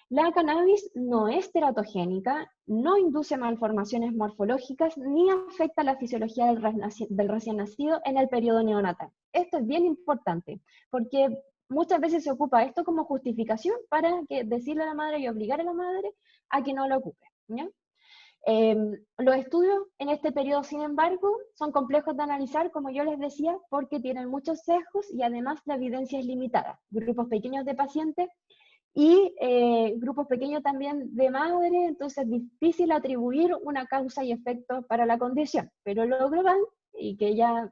Speaker 2: La cannabis no es teratogénica, no induce malformaciones morfológicas, ni afecta la fisiología del recién nacido en el periodo neonatal. Esto es bien importante, porque muchas veces se ocupa esto como justificación para decirle a la madre y obligar a la madre a que no lo ocupe, ¿ya? Los estudios en este periodo, sin embargo, son complejos de analizar, como yo les decía, porque tienen muchos sesgos y además la evidencia es limitada. Grupos pequeños de pacientes y grupos pequeños también de madres, entonces es difícil atribuir una causa y efecto para la condición. Pero lo global, y que ya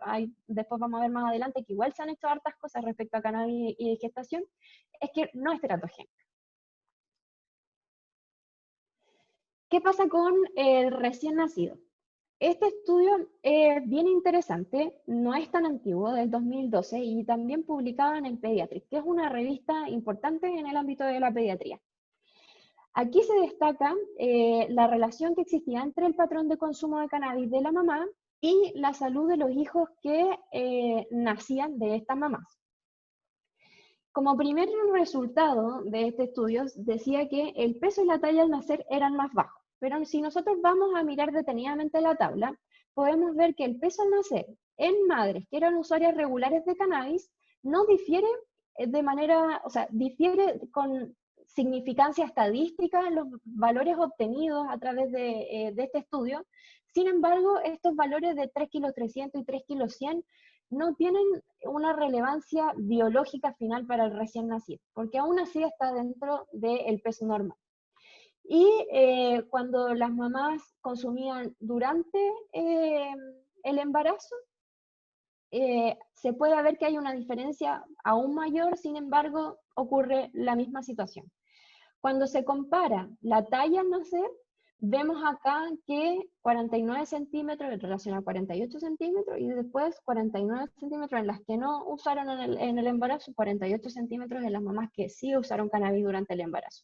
Speaker 2: después vamos a ver más adelante, que igual se han hecho hartas cosas respecto a cannabis y gestación, es que no es teratogénico. ¿Qué pasa con el recién nacido? Este estudio es bien interesante, no es tan antiguo, del 2012, y también publicado en el Pediatric, que es una revista importante en el ámbito de la pediatría. Aquí se destaca la relación que existía entre el patrón de consumo de cannabis de la mamá y la salud de los hijos que nacían de estas mamás. Como primer resultado de este estudio, decía que el peso y la talla al nacer eran más bajos. Pero si nosotros vamos a mirar detenidamente la tabla, podemos ver que el peso al nacer en madres que eran usuarias regulares de cannabis no difiere difiere con significancia estadística en los valores obtenidos a través de este estudio. Sin embargo, estos valores de 3,3 kg y 3,100 kg no tienen una relevancia biológica final para el recién nacido, porque aún así está dentro del peso normal. Y cuando las mamás consumían durante el embarazo, se puede ver que hay una diferencia aún mayor, sin embargo, ocurre la misma situación. Cuando se compara la talla al nacer, vemos acá que 49 centímetros en relación a 48 centímetros, y después 49 centímetros en las que no usaron en el embarazo, 48 centímetros en las mamás que sí usaron cannabis durante el embarazo.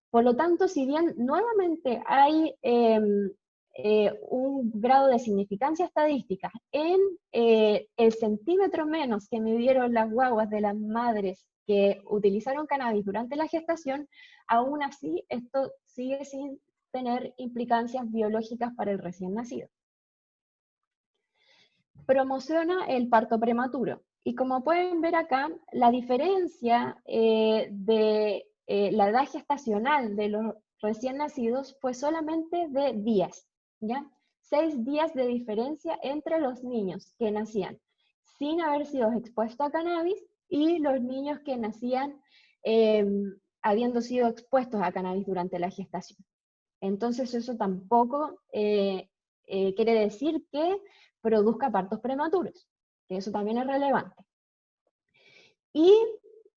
Speaker 2: Por lo tanto, si bien nuevamente hay un grado de significancia estadística en el centímetro menos que midieron las guaguas de las madres que utilizaron cannabis durante la gestación, aún así esto sigue sin tener implicancias biológicas para el recién nacido. Promociona el parto prematuro. Y como pueden ver acá, la diferencia de la edad gestacional de los recién nacidos fue solamente de días, ¿ya? 6 días de diferencia entre los niños que nacían sin haber sido expuestos a cannabis y los niños que nacían habiendo sido expuestos a cannabis durante la gestación. Entonces eso tampoco quiere decir que produzca partos prematuros. que eso también es relevante. Y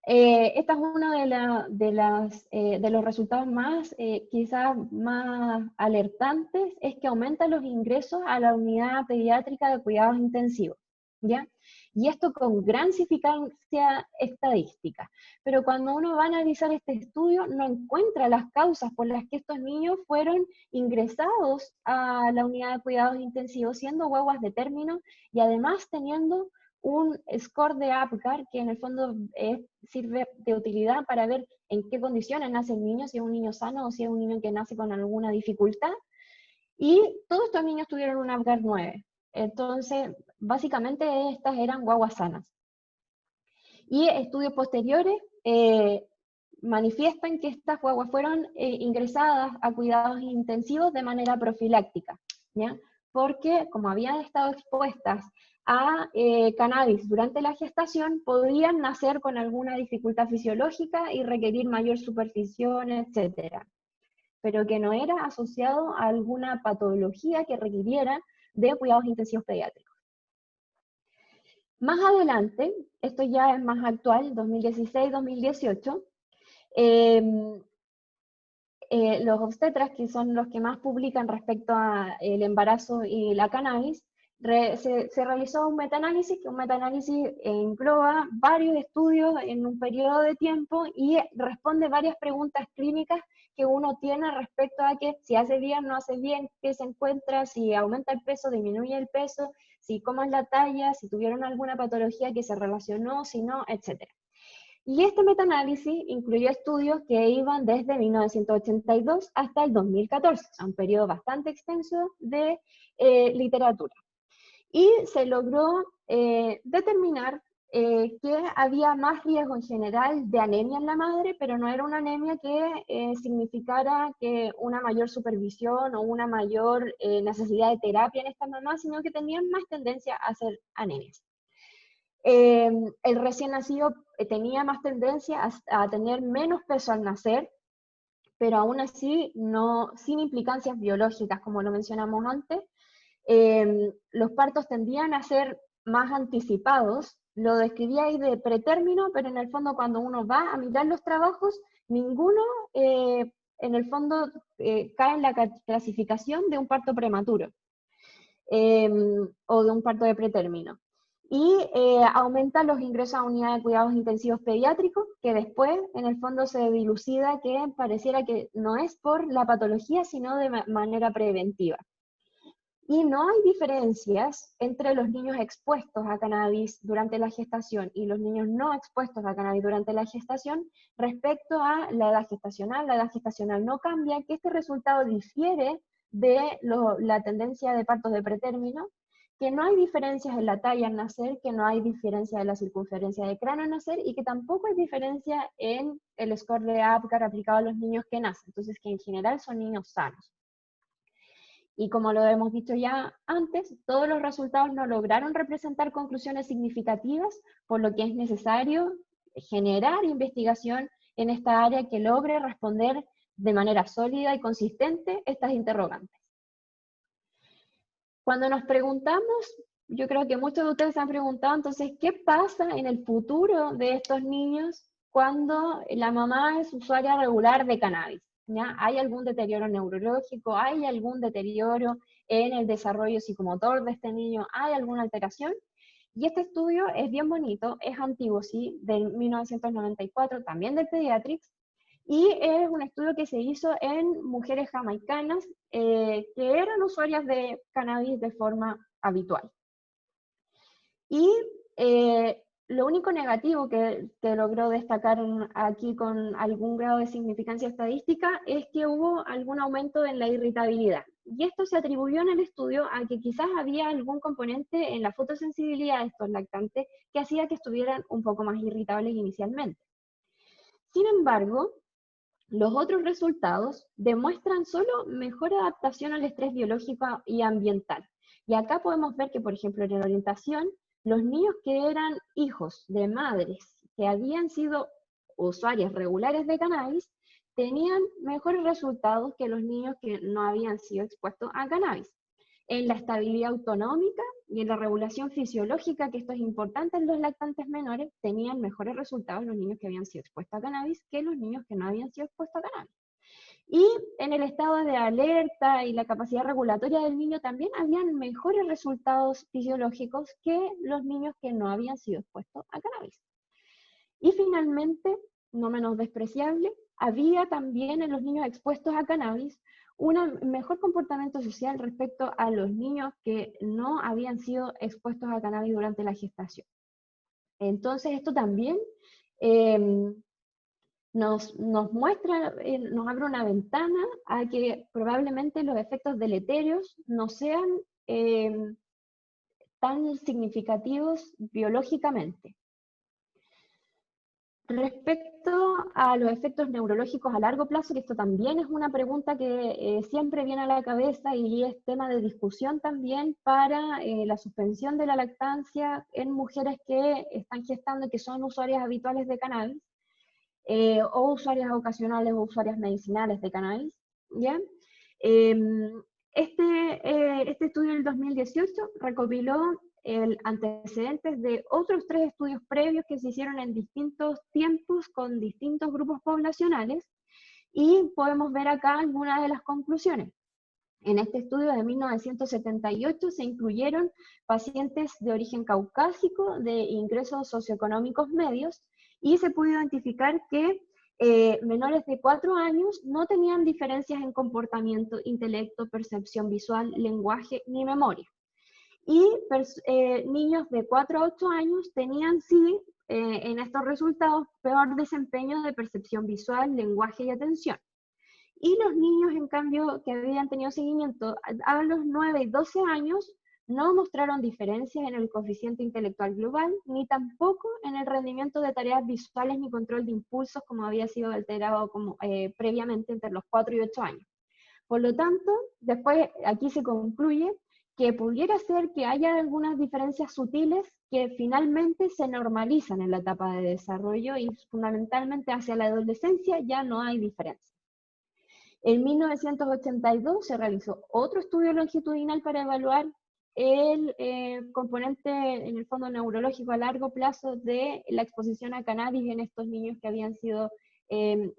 Speaker 2: esta es uno de los resultados más, quizás más alertantes, es que aumentan los ingresos a la unidad pediátrica de cuidados intensivos, ¿ya? Y esto con gran significancia estadística. Pero cuando uno va a analizar este estudio, no encuentra las causas por las que estos niños fueron ingresados a la unidad de cuidados intensivos, siendo guaguas de término y además teniendo un score de APGAR que en el fondo sirve de utilidad para ver en qué condiciones nace el niño, si es un niño sano o si es un niño que nace con alguna dificultad. Y todos estos niños tuvieron un APGAR 9. Entonces, básicamente estas eran guaguas sanas. Y estudios posteriores manifiestan que estas guaguas fueron ingresadas a cuidados intensivos de manera profiláctica, ¿ya? Porque como habían estado expuestas a cannabis durante la gestación, podían nacer con alguna dificultad fisiológica y requerir mayor supervisión, etc. Pero que no era asociado a alguna patología que requiriera de cuidados intensivos pediátricos. Más adelante, esto ya es más actual, 2016-2018, los obstetras, que son los que más publican respecto al embarazo y la cannabis, se realizó un metaanálisis, que un metaanálisis engloba varios estudios en un periodo de tiempo y responde varias preguntas clínicas que uno tiene respecto a que si hace bien, no hace bien, qué se encuentra, si aumenta el peso, disminuye el peso, si cómo es la talla, si tuvieron alguna patología que se relacionó, si no, etc. Y este metaanálisis incluyó estudios que iban desde 1982 hasta el 2014, un periodo bastante extenso de literatura. Y se logró determinar que había más riesgo en general de anemia en la madre, pero no era una anemia que significara que una mayor supervisión o una mayor necesidad de terapia en esta mamá, sino que tenían más tendencia a ser anemias. El recién nacido tenía más tendencia a tener menos peso al nacer, pero aún así no, sin implicancias biológicas, como lo mencionamos antes. Los partos tendían a ser más anticipados, lo describía ahí de pretérmino, pero en el fondo cuando uno va a mirar los trabajos, ninguno en el fondo cae en la clasificación de un parto prematuro o de un parto de pretérmino. Y aumentan los ingresos a unidad de cuidados intensivos pediátricos, que después en el fondo se dilucida que pareciera que no es por la patología, sino de manera preventiva. Y no hay diferencias entre los niños expuestos a cannabis durante la gestación y los niños no expuestos a cannabis durante la gestación respecto a la edad gestacional. La edad gestacional no cambia, que este resultado difiere de la tendencia de partos de pretérmino, que no hay diferencias en la talla al nacer, que no hay diferencia en la circunferencia de cráneo al nacer y que tampoco hay diferencia en el score de APGAR aplicado a los niños que nacen. Entonces, que en general son niños sanos. Y como lo hemos dicho ya antes, todos los resultados no lograron representar conclusiones significativas, por lo que es necesario generar investigación en esta área que logre responder de manera sólida y consistente estas interrogantes. Cuando nos preguntamos, yo creo que muchos de ustedes se han preguntado, entonces, ¿qué pasa en el futuro de estos niños cuando la mamá es usuaria regular de cannabis? ¿Ya? ¿Hay algún deterioro neurológico? ¿Hay algún deterioro en el desarrollo psicomotor de este niño? ¿Hay alguna alteración? Y este estudio es bien bonito, es antiguo, sí, del 1994, también del Pediatrics, y es un estudio que se hizo en mujeres jamaicanas que eran usuarias de cannabis de forma habitual. Y lo único negativo que logró destacar aquí con algún grado de significancia estadística es que hubo algún aumento en la irritabilidad. Y esto se atribuyó en el estudio a que quizás había algún componente en la fotosensibilidad de estos lactantes que hacía que estuvieran un poco más irritables inicialmente. Sin embargo, los otros resultados demuestran solo mejor adaptación al estrés biológico y ambiental. Y acá podemos ver que, por ejemplo, en la orientación, los niños que eran hijos de madres que habían sido usuarias regulares de cannabis, tenían mejores resultados que los niños que no habían sido expuestos a cannabis. en la estabilidad autonómica y en la regulación fisiológica, que esto es importante en los lactantes menores, tenían mejores resultados los niños que habían sido expuestos a cannabis que los niños que no habían sido expuestos a cannabis. Y en el estado de alerta y la capacidad regulatoria del niño también habían mejores resultados fisiológicos que los niños que no habían sido expuestos a cannabis. Y finalmente, no menos despreciable, había también en los niños expuestos a cannabis un mejor comportamiento social respecto a los niños que no habían sido expuestos a cannabis durante la gestación. Entonces esto también nos muestra, nos abre una ventana a que probablemente los efectos deleterios no sean tan significativos biológicamente. Respecto a los efectos neurológicos a largo plazo, que esto también es una pregunta que siempre viene a la cabeza y es tema de discusión también para la suspensión de la lactancia en mujeres que están gestando y que son usuarias habituales de cannabis, o usuarias ocasionales o usuarias medicinales de cannabis, ¿ya? Este estudio del 2018 recopiló antecedentes de otros 3 estudios previos que se hicieron en distintos tiempos con distintos grupos poblacionales, y podemos ver acá algunas de las conclusiones. En este estudio de 1978 se incluyeron pacientes de origen caucásico de ingresos socioeconómicos medios, y se pudo identificar que menores de 4 años no tenían diferencias en comportamiento, intelecto, percepción visual, lenguaje ni memoria. Y niños de 4 a 8 años tenían sí, en estos resultados, peor desempeño de percepción visual, lenguaje y atención. Y los niños, en cambio, que habían tenido seguimiento a los 9 y 12 años, no mostraron diferencias en el coeficiente intelectual global, ni tampoco en el rendimiento de tareas visuales ni control de impulsos, como había sido alterado previamente entre los 4 y 8 años. Por lo tanto, después aquí se concluye que pudiera ser que haya algunas diferencias sutiles que finalmente se normalizan en la etapa de desarrollo, y fundamentalmente hacia la adolescencia ya no hay diferencia. En 1982 se realizó otro estudio longitudinal para evaluar el componente, en el fondo, neurológico a largo plazo de la exposición a cannabis en estos niños que habían sido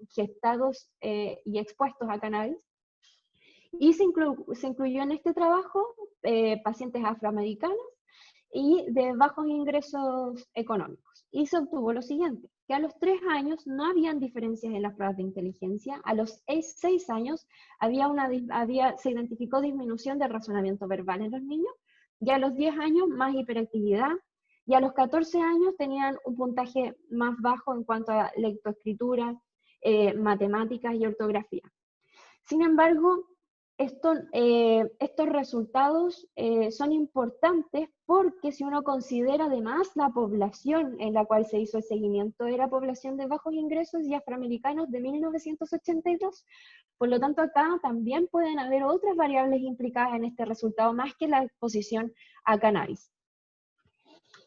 Speaker 2: gestados y expuestos a cannabis. Y se incluyó en este trabajo pacientes afroamericanos y de bajos ingresos económicos. Y se obtuvo lo siguiente, que a los 3 años no habían diferencias en las pruebas de inteligencia, a los 6 años se identificó disminución del razonamiento verbal en los niños, y a los 10 años más hiperactividad, y a los 14 años tenían un puntaje más bajo en cuanto a lectoescritura, matemáticas y ortografía. Sin embargo, estos resultados son importantes porque si uno considera además la población en la cual se hizo el seguimiento, era población de bajos ingresos y afroamericanos de 1982. Por lo tanto, acá también pueden haber otras variables implicadas en este resultado, más que la exposición a cannabis.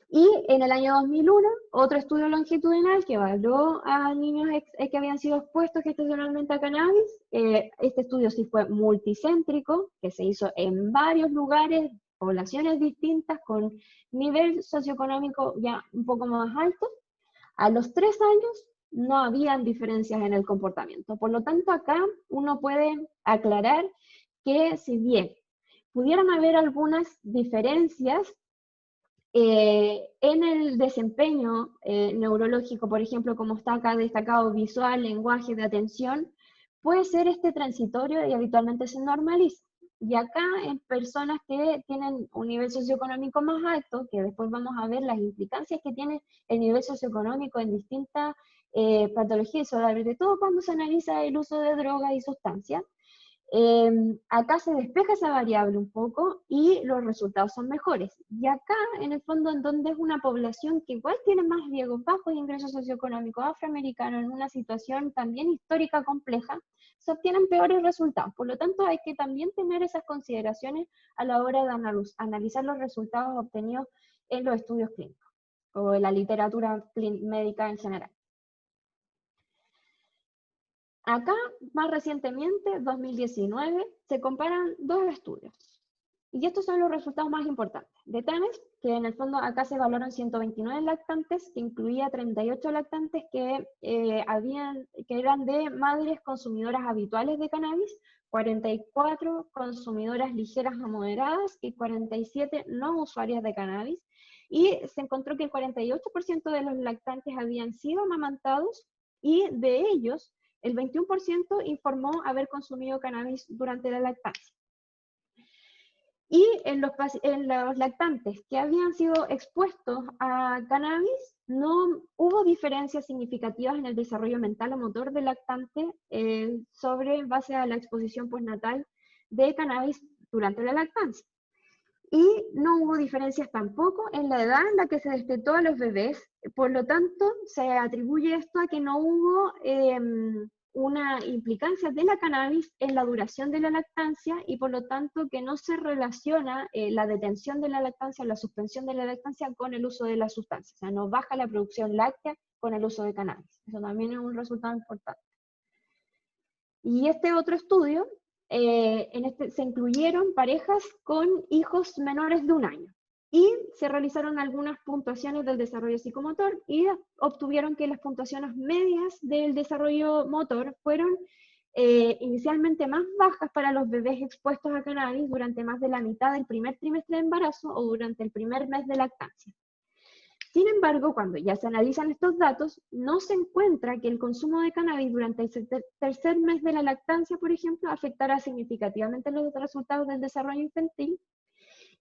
Speaker 2: Y en el año 2001, otro estudio longitudinal que evaluó a niños que habían sido expuestos gestacionalmente a cannabis. Este estudio sí fue multicéntrico, que se hizo en varios lugares, poblaciones distintas, con nivel socioeconómico ya un poco más alto. A los 3 años no habían diferencias en el comportamiento. Por lo tanto, acá uno puede aclarar que si bien pudieran haber algunas diferencias en el desempeño neurológico, por ejemplo, como está acá destacado, visual, lenguaje, de atención, puede ser transitorio y habitualmente se normaliza. Y acá en personas que tienen un nivel socioeconómico más alto, que después vamos a ver las implicancias que tiene el nivel socioeconómico en distintas patologías, sobre todo cuando se analiza el uso de drogas y sustancias, acá se despeja esa variable un poco y los resultados son mejores. Y acá, en el fondo, en donde es una población que igual tiene más riesgos, bajos ingresos socioeconómicos, afroamericanos, en una situación también histórica compleja, se obtienen peores resultados. Por lo tanto, hay que también tener esas consideraciones a la hora de analizar los resultados obtenidos en los estudios clínicos o en la literatura médica en general. Acá, más recientemente, 2019, se comparan 2 estudios. Y estos son los resultados más importantes de TEMES, que en el fondo acá se valoran 129 lactantes, que incluía 38 lactantes que eran de madres consumidoras habituales de cannabis, 44 consumidoras ligeras a moderadas y 47 no usuarias de cannabis. Y se encontró que el 48% de los lactantes habían sido amamantados y de ellos el 21% informó haber consumido cannabis durante la lactancia. Y en los lactantes que habían sido expuestos a cannabis, no hubo diferencias significativas en el desarrollo mental o motor del lactante sobre base a la exposición postnatal de cannabis durante la lactancia. Y no hubo diferencias tampoco en la edad en la que se destetó a los bebés, por lo tanto se atribuye esto a que no hubo una implicancia de la cannabis en la duración de la lactancia y por lo tanto que no se relaciona la detención de la lactancia, la suspensión de la lactancia con el uso de la sustancia, o sea, no baja la producción láctea con el uso de cannabis. Eso también es un resultado importante. Y este otro estudio, se incluyeron parejas con hijos menores de 1 año y se realizaron algunas puntuaciones del desarrollo psicomotor y obtuvieron que las puntuaciones medias del desarrollo motor fueron inicialmente más bajas para los bebés expuestos a cannabis durante más de la mitad del primer trimestre de embarazo o durante el primer mes de lactancia. Sin embargo, cuando ya se analizan estos datos, no se encuentra que el consumo de cannabis durante el tercer mes de la lactancia, por ejemplo, afectará significativamente los resultados del desarrollo infantil.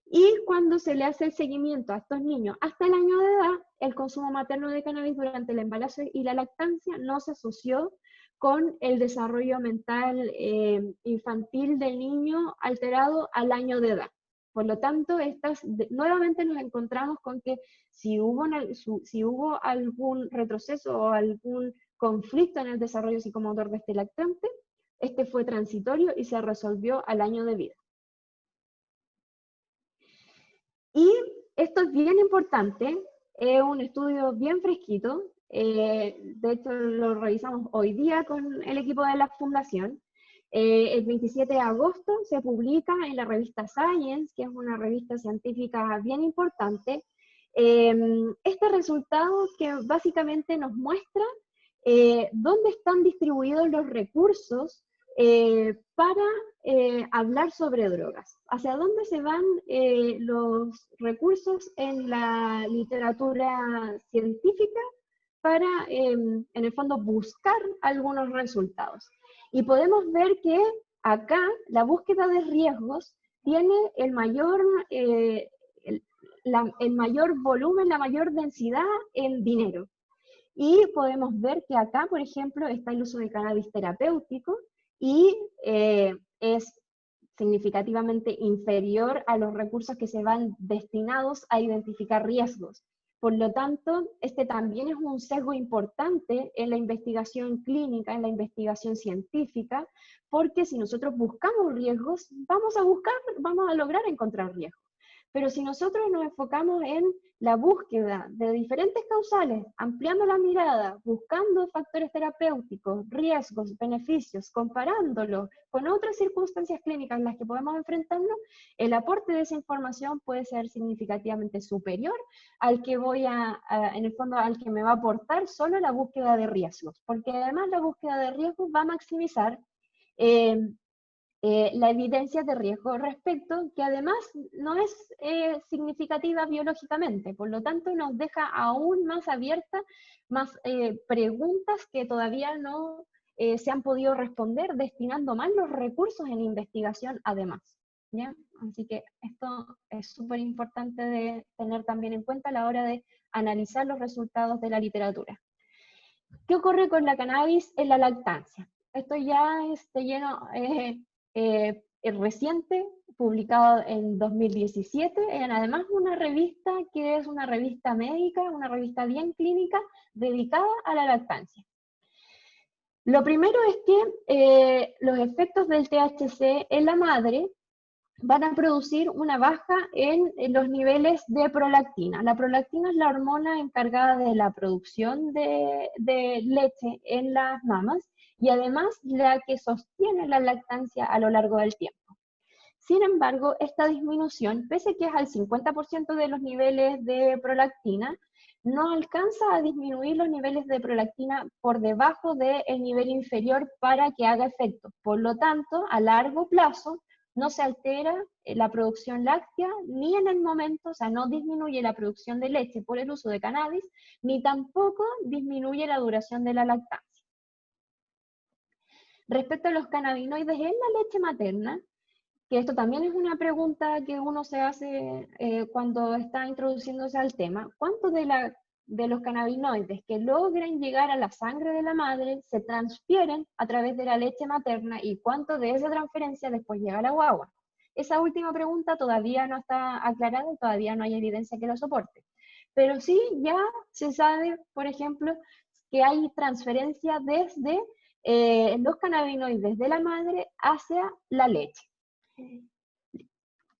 Speaker 2: Y cuando se le hace el seguimiento a estos niños hasta el año de edad, el consumo materno de cannabis durante el embarazo y la lactancia no se asoció con el desarrollo mental infantil del niño alterado al año de edad. Por lo tanto, nuevamente nos encontramos con que si hubo algún retroceso o algún conflicto en el desarrollo psicomotor de este lactante, este fue transitorio y se resolvió al año de vida. Y esto es bien importante, es un estudio bien fresquito, de hecho lo revisamos hoy día con el equipo de la fundación. El 27 de agosto se publica en la revista Science, que es una revista científica bien importante, este resultado que básicamente nos muestra dónde están distribuidos los recursos para hablar sobre drogas. ¿Hacia dónde se van los recursos en la literatura científica para, en el fondo, buscar algunos resultados? Y podemos ver que acá la búsqueda de riesgos tiene el mayor volumen, la mayor densidad en dinero. Y podemos ver que acá, por ejemplo, está el uso de cannabis terapéutico y es significativamente inferior a los recursos que se van destinados a identificar riesgos. Por lo tanto, este también es un sesgo importante en la investigación clínica, en la investigación científica, porque si nosotros buscamos riesgos, vamos a lograr encontrar riesgos. Pero si nosotros nos enfocamos en la búsqueda de diferentes causales, ampliando la mirada, buscando factores terapéuticos, riesgos, beneficios, comparándolo con otras circunstancias clínicas en las que podemos enfrentarnos, el aporte de esa información puede ser significativamente superior al que en el fondo, al que me va a aportar solo la búsqueda de riesgos, porque además la búsqueda de riesgos va a maximizar la evidencia de riesgo respecto, que además no es significativa biológicamente, por lo tanto nos deja aún más abiertas, más preguntas que todavía no se han podido responder, destinando más los recursos en investigación además. ¿Ya? Así que esto es súper importante de tener también en cuenta a la hora de analizar los resultados de la literatura. ¿Qué ocurre con la cannabis en la lactancia? Esto ya es reciente, publicado en 2017, en además una revista que es una revista médica, una revista bien clínica, dedicada a la lactancia. Lo primero es que los efectos del THC en la madre van a producir una baja en los niveles de prolactina. La prolactina es la hormona encargada de la producción de leche en las mamas y además la que sostiene la lactancia a lo largo del tiempo. Sin embargo, esta disminución, pese a que es al 50% de los niveles de prolactina, no alcanza a disminuir los niveles de prolactina por debajo del nivel inferior para que haga efecto. Por lo tanto, a largo plazo, no se altera la producción láctea, ni en el momento, o sea, no disminuye la producción de leche por el uso de cannabis, ni tampoco disminuye la duración de la lactancia. Respecto a los cannabinoides en la leche materna, que esto también es una pregunta que uno se hace cuando está introduciéndose al tema, ¿cuántos de los cannabinoides que logran llegar a la sangre de la madre se transfieren a través de la leche materna y cuánto de esa transferencia después llega a la guagua? Esa última pregunta todavía no está aclarada y todavía no hay evidencia que lo soporte. Pero sí ya se sabe, por ejemplo, que hay transferencia desde los cannabinoides de la madre hacia la leche.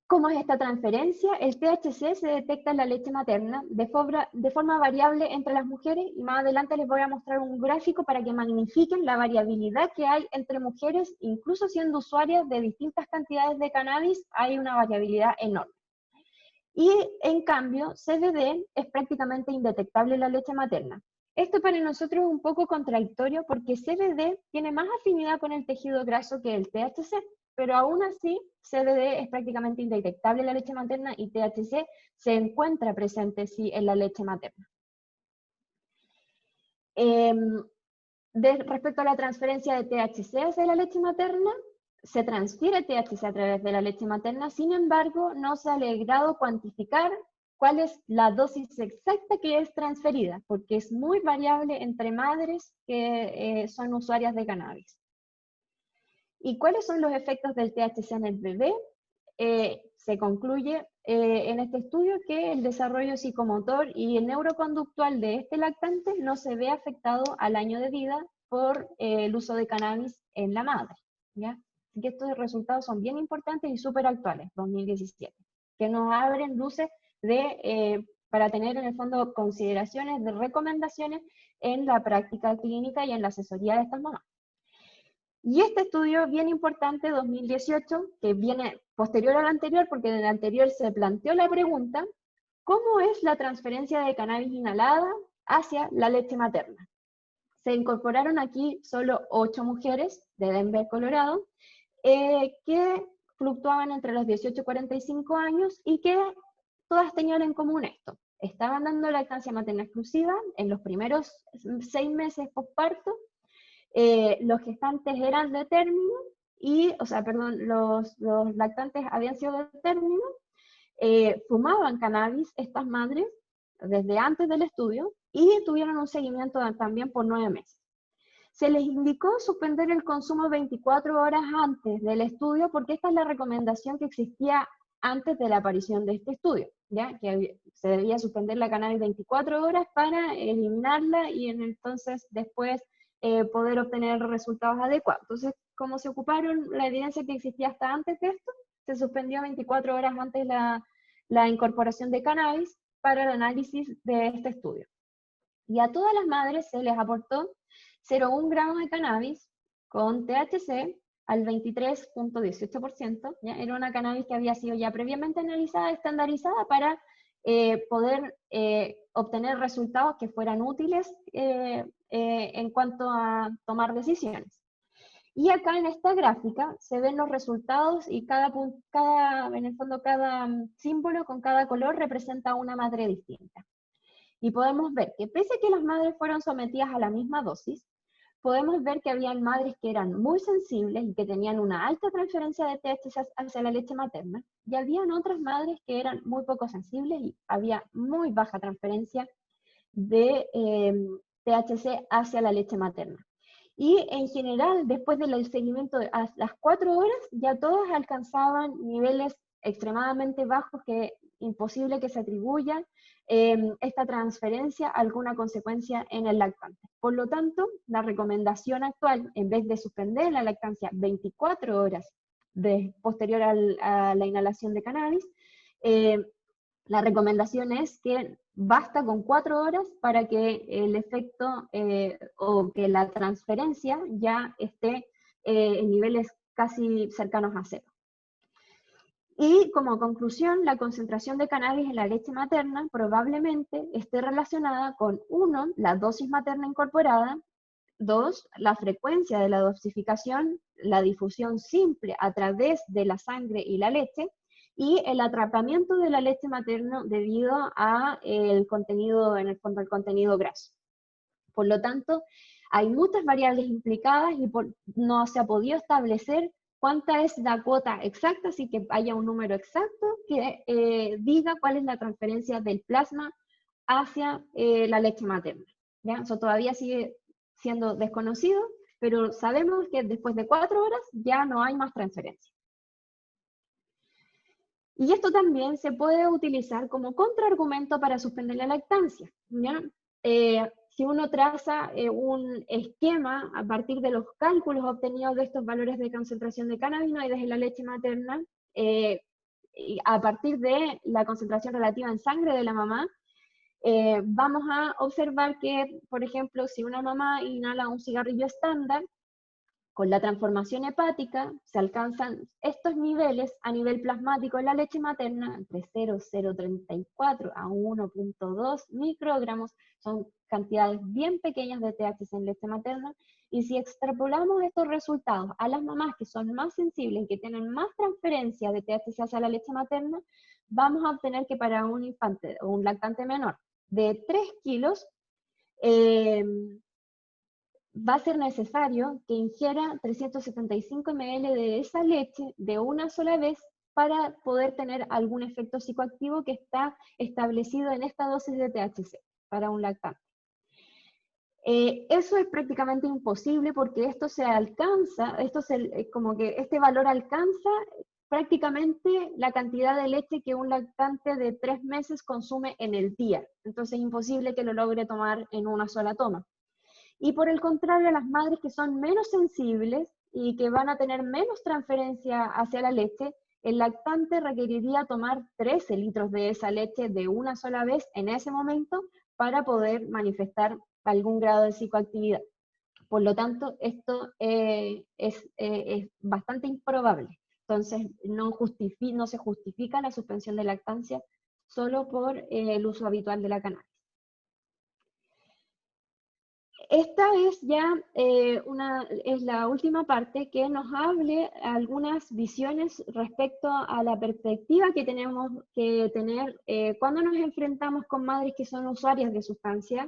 Speaker 2: ¿Cómo es esta transferencia? El THC se detecta en la leche materna de forma variable entre las mujeres, y más adelante les voy a mostrar un gráfico para que magnifiquen la variabilidad que hay entre mujeres, incluso siendo usuarias de distintas cantidades de cannabis, hay una variabilidad enorme. Y en cambio, CBD es prácticamente indetectable en la leche materna. Esto para nosotros es un poco contradictorio porque CBD tiene más afinidad con el tejido graso que el THC, pero aún así CBD es prácticamente indetectable en la leche materna y THC se encuentra presente sí en la leche materna. Respecto a la transferencia de THC hacia la leche materna, se transfiere THC a través de la leche materna, sin embargo, no se ha logrado cuantificar cuál es la dosis exacta que es transferida, porque es muy variable entre madres que son usuarias de cannabis. ¿Y cuáles son los efectos del THC en el bebé? Se concluye en este estudio que el desarrollo psicomotor y el neuroconductual de este lactante no se ve afectado al año de vida por el uso de cannabis en la madre, ¿ya? Así que estos resultados son bien importantes y súper actuales, 2017, que nos abren luces para tener en el fondo consideraciones de recomendaciones en la práctica clínica y en la asesoría de estas mamás. Y este estudio bien importante, 2018, que viene posterior al anterior, porque en el anterior se planteó la pregunta, ¿cómo es la transferencia de cannabis inhalada hacia la leche materna? Se incorporaron aquí solo 8 mujeres de Denver, Colorado, que fluctuaban entre los 18 y 45 años y que todas tenían en común esto. Estaban dando lactancia materna exclusiva en los primeros 6 meses postparto. Los gestantes eran de término, los lactantes habían sido de término, fumaban cannabis estas madres desde antes del estudio y tuvieron un seguimiento también por 9 meses. Se les indicó suspender el consumo 24 horas antes del estudio porque esta es la recomendación que existía antes de la aparición de este estudio, ¿ya? Que se debía suspender la cannabis 24 horas para eliminarla y entonces después poder obtener resultados adecuados. Entonces, como se ocuparon la evidencia que existía hasta antes de esto, se suspendió 24 horas antes la incorporación de cannabis para el análisis de este estudio. Y a todas las madres se les aportó 0,1 gramos de cannabis con THC al 23.18%, ¿ya? Era una cannabis que había sido ya previamente analizada, estandarizada para poder obtener resultados que fueran útiles en cuanto a tomar decisiones. Y acá en esta gráfica se ven los resultados y en el fondo cada símbolo con cada color representa una madre distinta. Y podemos ver que pese a que las madres fueron sometidas a la misma dosis, podemos ver que habían madres que eran muy sensibles y que tenían una alta transferencia de THC hacia la leche materna, y habían otras madres que eran muy poco sensibles y había muy baja transferencia de THC hacia la leche materna. Y en general, después del seguimiento a las 4 horas, ya todas alcanzaban niveles extremadamente bajos que imposible que se atribuya esta transferencia a alguna consecuencia en el lactante. Por lo tanto, la recomendación actual, en vez de suspender la lactancia 24 horas posterior a la inhalación de cannabis, la recomendación es que basta con 4 horas para que el efecto o que la transferencia ya esté en niveles casi cercanos a cero. Y como conclusión, la concentración de cannabis en la leche materna probablemente esté relacionada con 1, la dosis materna incorporada, 2, la frecuencia de la dosificación, la difusión simple a través de la sangre y la leche, y el atrapamiento de la leche materna debido a el contenido, en el fondo, el contenido graso. Por lo tanto, hay muchas variables implicadas y no se ha podido establecer cuánta es la cuota exacta, así que haya un número exacto que diga cuál es la transferencia del plasma hacia la leche materna. ¿Ya? Eso todavía sigue siendo desconocido, pero sabemos que después de 4 horas ya no hay más transferencia. Y esto también se puede utilizar como contraargumento para suspender la lactancia, ¿ya? Si uno traza un esquema a partir de los cálculos obtenidos de estos valores de concentración de cannabinoides en la leche materna, y a partir de la concentración relativa en sangre de la mamá, vamos a observar que, por ejemplo, si una mamá inhala un cigarrillo estándar, con la transformación hepática se alcanzan estos niveles a nivel plasmático en la leche materna entre 0,034 a 1,2 microgramos, son cantidades bien pequeñas de THC en leche materna, y si extrapolamos estos resultados a las mamás que son más sensibles y que tienen más transferencia de THC hacia la leche materna, vamos a obtener que para un infante o un lactante menor de 3 kilos, va a ser necesario que ingiera 375 ml de esa leche de una sola vez para poder tener algún efecto psicoactivo que está establecido en esta dosis de THC para un lactante. Eso es prácticamente imposible porque esto se alcanza, como que este valor alcanza prácticamente la cantidad de leche que un lactante de 3 meses consume en el día. Entonces es imposible que lo logre tomar en una sola toma. Y por el contrario, las madres que son menos sensibles y que van a tener menos transferencia hacia la leche, el lactante requeriría tomar 13 litros de esa leche de una sola vez en ese momento para poder manifestar algún grado de psicoactividad. Por lo tanto, esto es bastante improbable. Entonces, no se justifica la suspensión de lactancia solo por el uso habitual de la cannabis. Esta es ya es la última parte que nos hable algunas visiones respecto a la perspectiva que tenemos que tener cuando nos enfrentamos con madres que son usuarias de sustancia,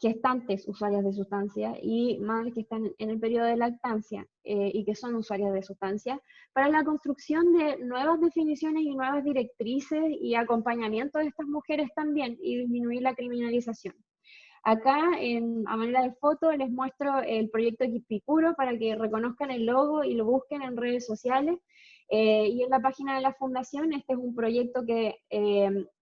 Speaker 2: gestantes usuarias de sustancia y madres que están en el periodo de lactancia y que son usuarias de sustancia, para la construcción de nuevas definiciones y nuevas directrices y acompañamiento de estas mujeres también y disminuir la criminalización. Acá, a manera de foto, les muestro el proyecto Epicuro para que reconozcan el logo y lo busquen en redes sociales. Y en la página de la fundación, este es un proyecto que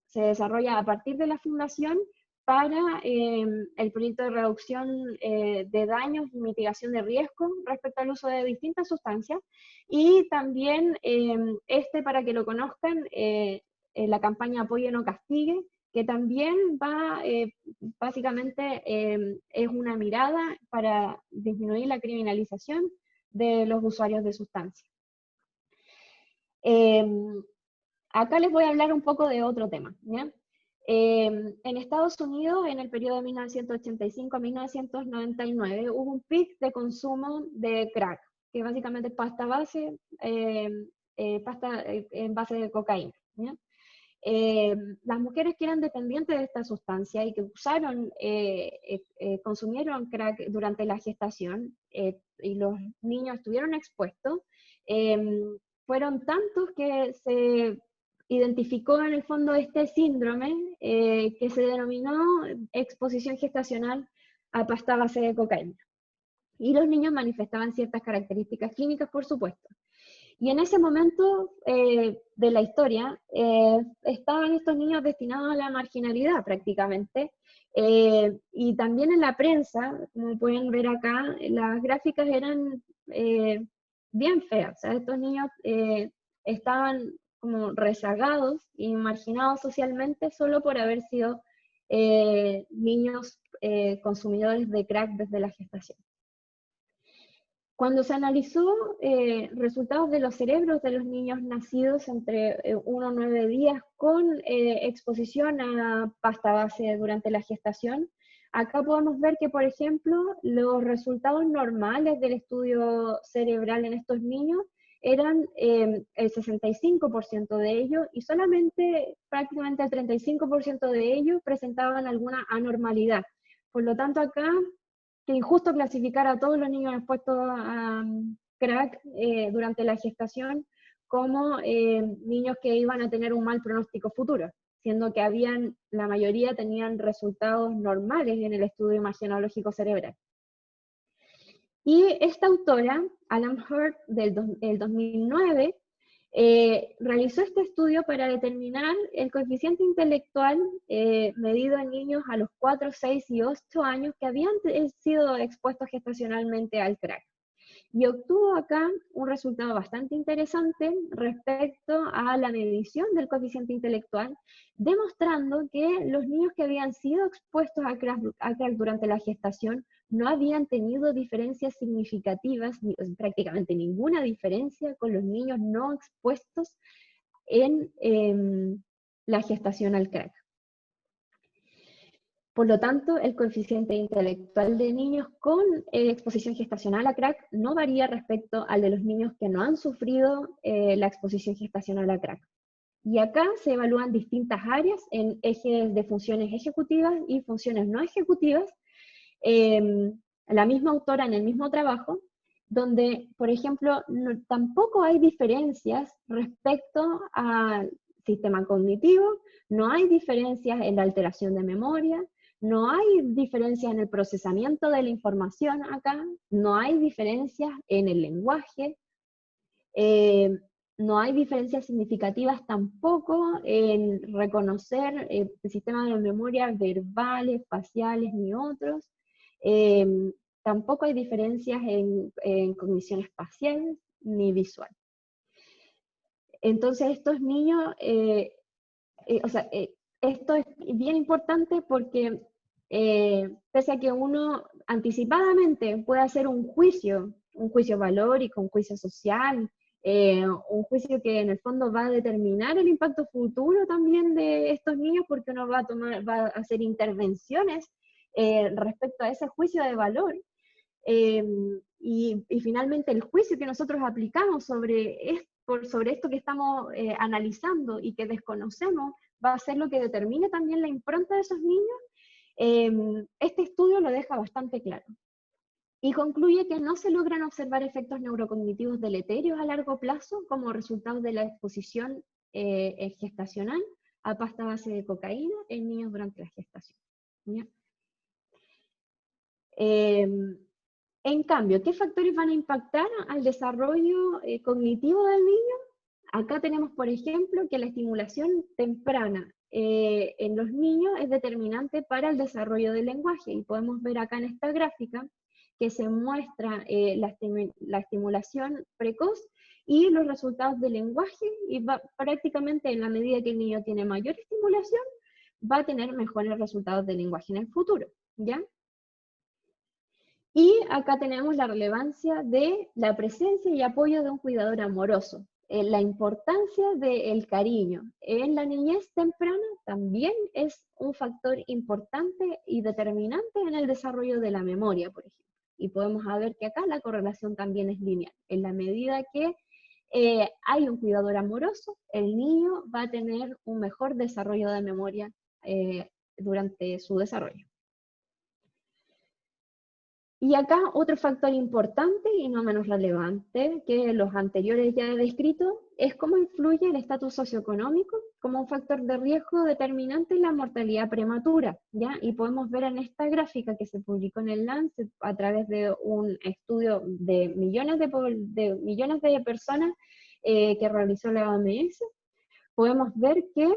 Speaker 2: se desarrolla a partir de la fundación para el proyecto de reducción de daños y mitigación de riesgos respecto al uso de distintas sustancias. Y también para que lo conozcan, la campaña Apoye No Castigue, que también va, básicamente, es una mirada para disminuir la criminalización de los usuarios de sustancias. Acá les voy a hablar un poco de otro tema, ¿ya? En Estados Unidos, en el periodo de 1985 a 1999, hubo un pic de consumo de crack, que básicamente es pasta base, pasta en base de cocaína, ¿ya? Las mujeres que eran dependientes de esta sustancia y que consumieron crack durante la gestación y los niños estuvieron expuestos, fueron tantos que se identificó en el fondo este síndrome que se denominó exposición gestacional a pasta base de cocaína. Y los niños manifestaban ciertas características clínicas, por supuesto. Y en ese momento de la historia estaban estos niños destinados a la marginalidad prácticamente. Y también en la prensa, como pueden ver acá, las gráficas eran bien feas. O sea, estos niños estaban como rezagados y marginados socialmente solo por haber sido niños consumidores de crack desde la gestación. Cuando se analizó resultados de los cerebros de los niños nacidos entre 1 a 9 días con exposición a pasta base durante la gestación, acá podemos ver que, por ejemplo, los resultados normales del estudio cerebral en estos niños eran el 65% de ellos, y solamente prácticamente el 35% de ellos presentaban alguna anormalidad. Por lo tanto, acá, que injusto clasificar a todos los niños expuestos a crack durante la gestación como niños que iban a tener un mal pronóstico futuro, siendo que la mayoría tenían resultados normales en el estudio imagenológico cerebral. Y esta autora, Alan Hurt, del 2009, realizó este estudio para determinar el coeficiente intelectual medido en niños a los 4, 6 y 8 años que habían sido expuestos gestacionalmente al crack. Y obtuvo acá un resultado bastante interesante respecto a la medición del coeficiente intelectual, demostrando que los niños que habían sido expuestos a crack durante la gestación no habían tenido diferencias significativas, prácticamente ninguna diferencia con los niños no expuestos en la gestación al crack. Por lo tanto, el coeficiente intelectual de niños con exposición gestacional a crack no varía respecto al de los niños que no han sufrido la exposición gestacional a crack. Y acá se evalúan distintas áreas en ejes de funciones ejecutivas y funciones no ejecutivas. La misma autora en el mismo trabajo, donde, por ejemplo, tampoco hay diferencias respecto al sistema cognitivo, no hay diferencias en la alteración de memoria, no hay diferencias en el procesamiento de la información acá, no hay diferencias en el lenguaje, no hay diferencias significativas tampoco en reconocer sistemas de memoria verbales, faciales, ni otros. Tampoco hay diferencias en cognición espacial ni visual. Entonces estos niños, esto es bien importante porque pese a que uno anticipadamente puede hacer un juicio valórico, un juicio social, un juicio que en el fondo va a determinar el impacto futuro también de estos niños, porque uno va a hacer intervenciones respecto a ese juicio de valor. Y finalmente el juicio que nosotros aplicamos sobre esto que estamos analizando y que desconocemos, va a ser lo que determine también la impronta de esos niños. Este estudio lo deja bastante claro. Y concluye que no se logran observar efectos neurocognitivos deleterios a largo plazo como resultado de la exposición gestacional a pasta base de cocaína en niños durante la gestación. ¿Ya? En cambio, ¿qué factores van a impactar al desarrollo cognitivo del niño? Acá tenemos, por ejemplo, que la estimulación temprana en los niños es determinante para el desarrollo del lenguaje, y podemos ver acá en esta gráfica que se muestra la estimulación precoz y los resultados del lenguaje, y prácticamente en la medida que el niño tiene mayor estimulación, va a tener mejores resultados del lenguaje en el futuro, ¿ya? Y acá tenemos la relevancia de la presencia y apoyo de un cuidador amoroso. La importancia del cariño en la niñez temprana también es un factor importante y determinante en el desarrollo de la memoria, por ejemplo. Y podemos ver que acá la correlación también es lineal. En la medida que hay un cuidador amoroso, el niño va a tener un mejor desarrollo de memoria durante su desarrollo. Y acá otro factor importante y no menos relevante que los anteriores ya he descrito es cómo influye el estatus socioeconómico como un factor de riesgo determinante en la mortalidad prematura, ¿ya? Y podemos ver en esta gráfica que se publicó en el Lancet a través de un estudio de millones de personas que realizó la OMS, podemos ver que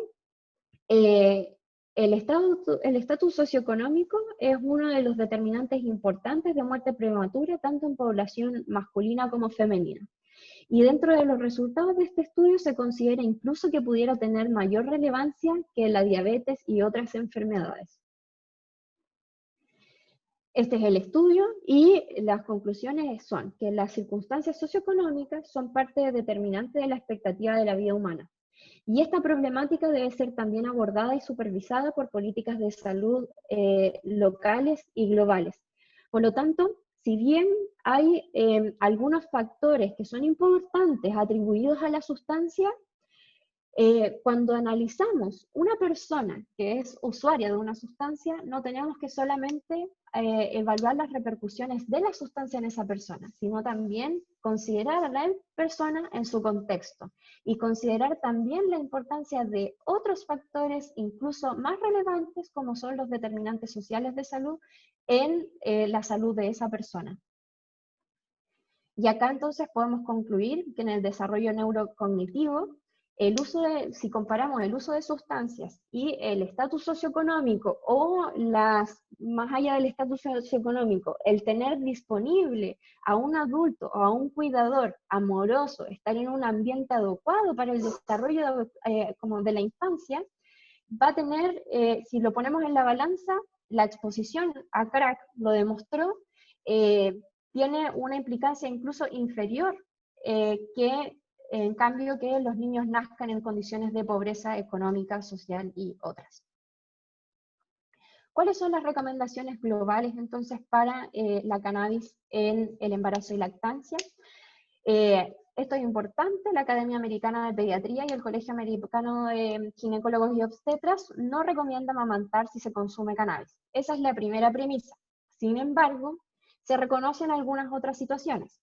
Speaker 2: el estatus socioeconómico es uno de los determinantes importantes de muerte prematura, tanto en población masculina como femenina. Y dentro de los resultados de este estudio se considera incluso que pudiera tener mayor relevancia que la diabetes y otras enfermedades. Este es el estudio y las conclusiones son que las circunstancias socioeconómicas son parte determinante de la expectativa de la vida humana. Y esta problemática debe ser también abordada y supervisada por políticas de salud locales y globales. Por lo tanto, si bien hay algunos factores que son importantes atribuidos a la sustancia, cuando analizamos una persona que es usuaria de una sustancia, no tenemos que solamente evaluar las repercusiones de la sustancia en esa persona, sino también considerar a la persona en su contexto y considerar también la importancia de otros factores incluso más relevantes como son los determinantes sociales de salud en la salud de esa persona. Y acá entonces podemos concluir que en el desarrollo neurocognitivo, si comparamos el uso de sustancias y el estatus socioeconómico o más allá del estatus socioeconómico, el tener disponible a un adulto o a un cuidador amoroso, estar en un ambiente adecuado para el desarrollo como de la infancia, va a tener, si lo ponemos en la balanza, la exposición a crack lo demostró, tiene una implicancia incluso inferior que en cambio que los niños nazcan en condiciones de pobreza económica, social y otras. ¿Cuáles son las recomendaciones globales entonces para la cannabis en el embarazo y lactancia? Esto es importante, la Academia Americana de Pediatría y el Colegio Americano de Ginecólogos y Obstetras no recomiendan amamantar si se consume cannabis. Esa es la primera premisa. Sin embargo, se reconocen algunas otras situaciones.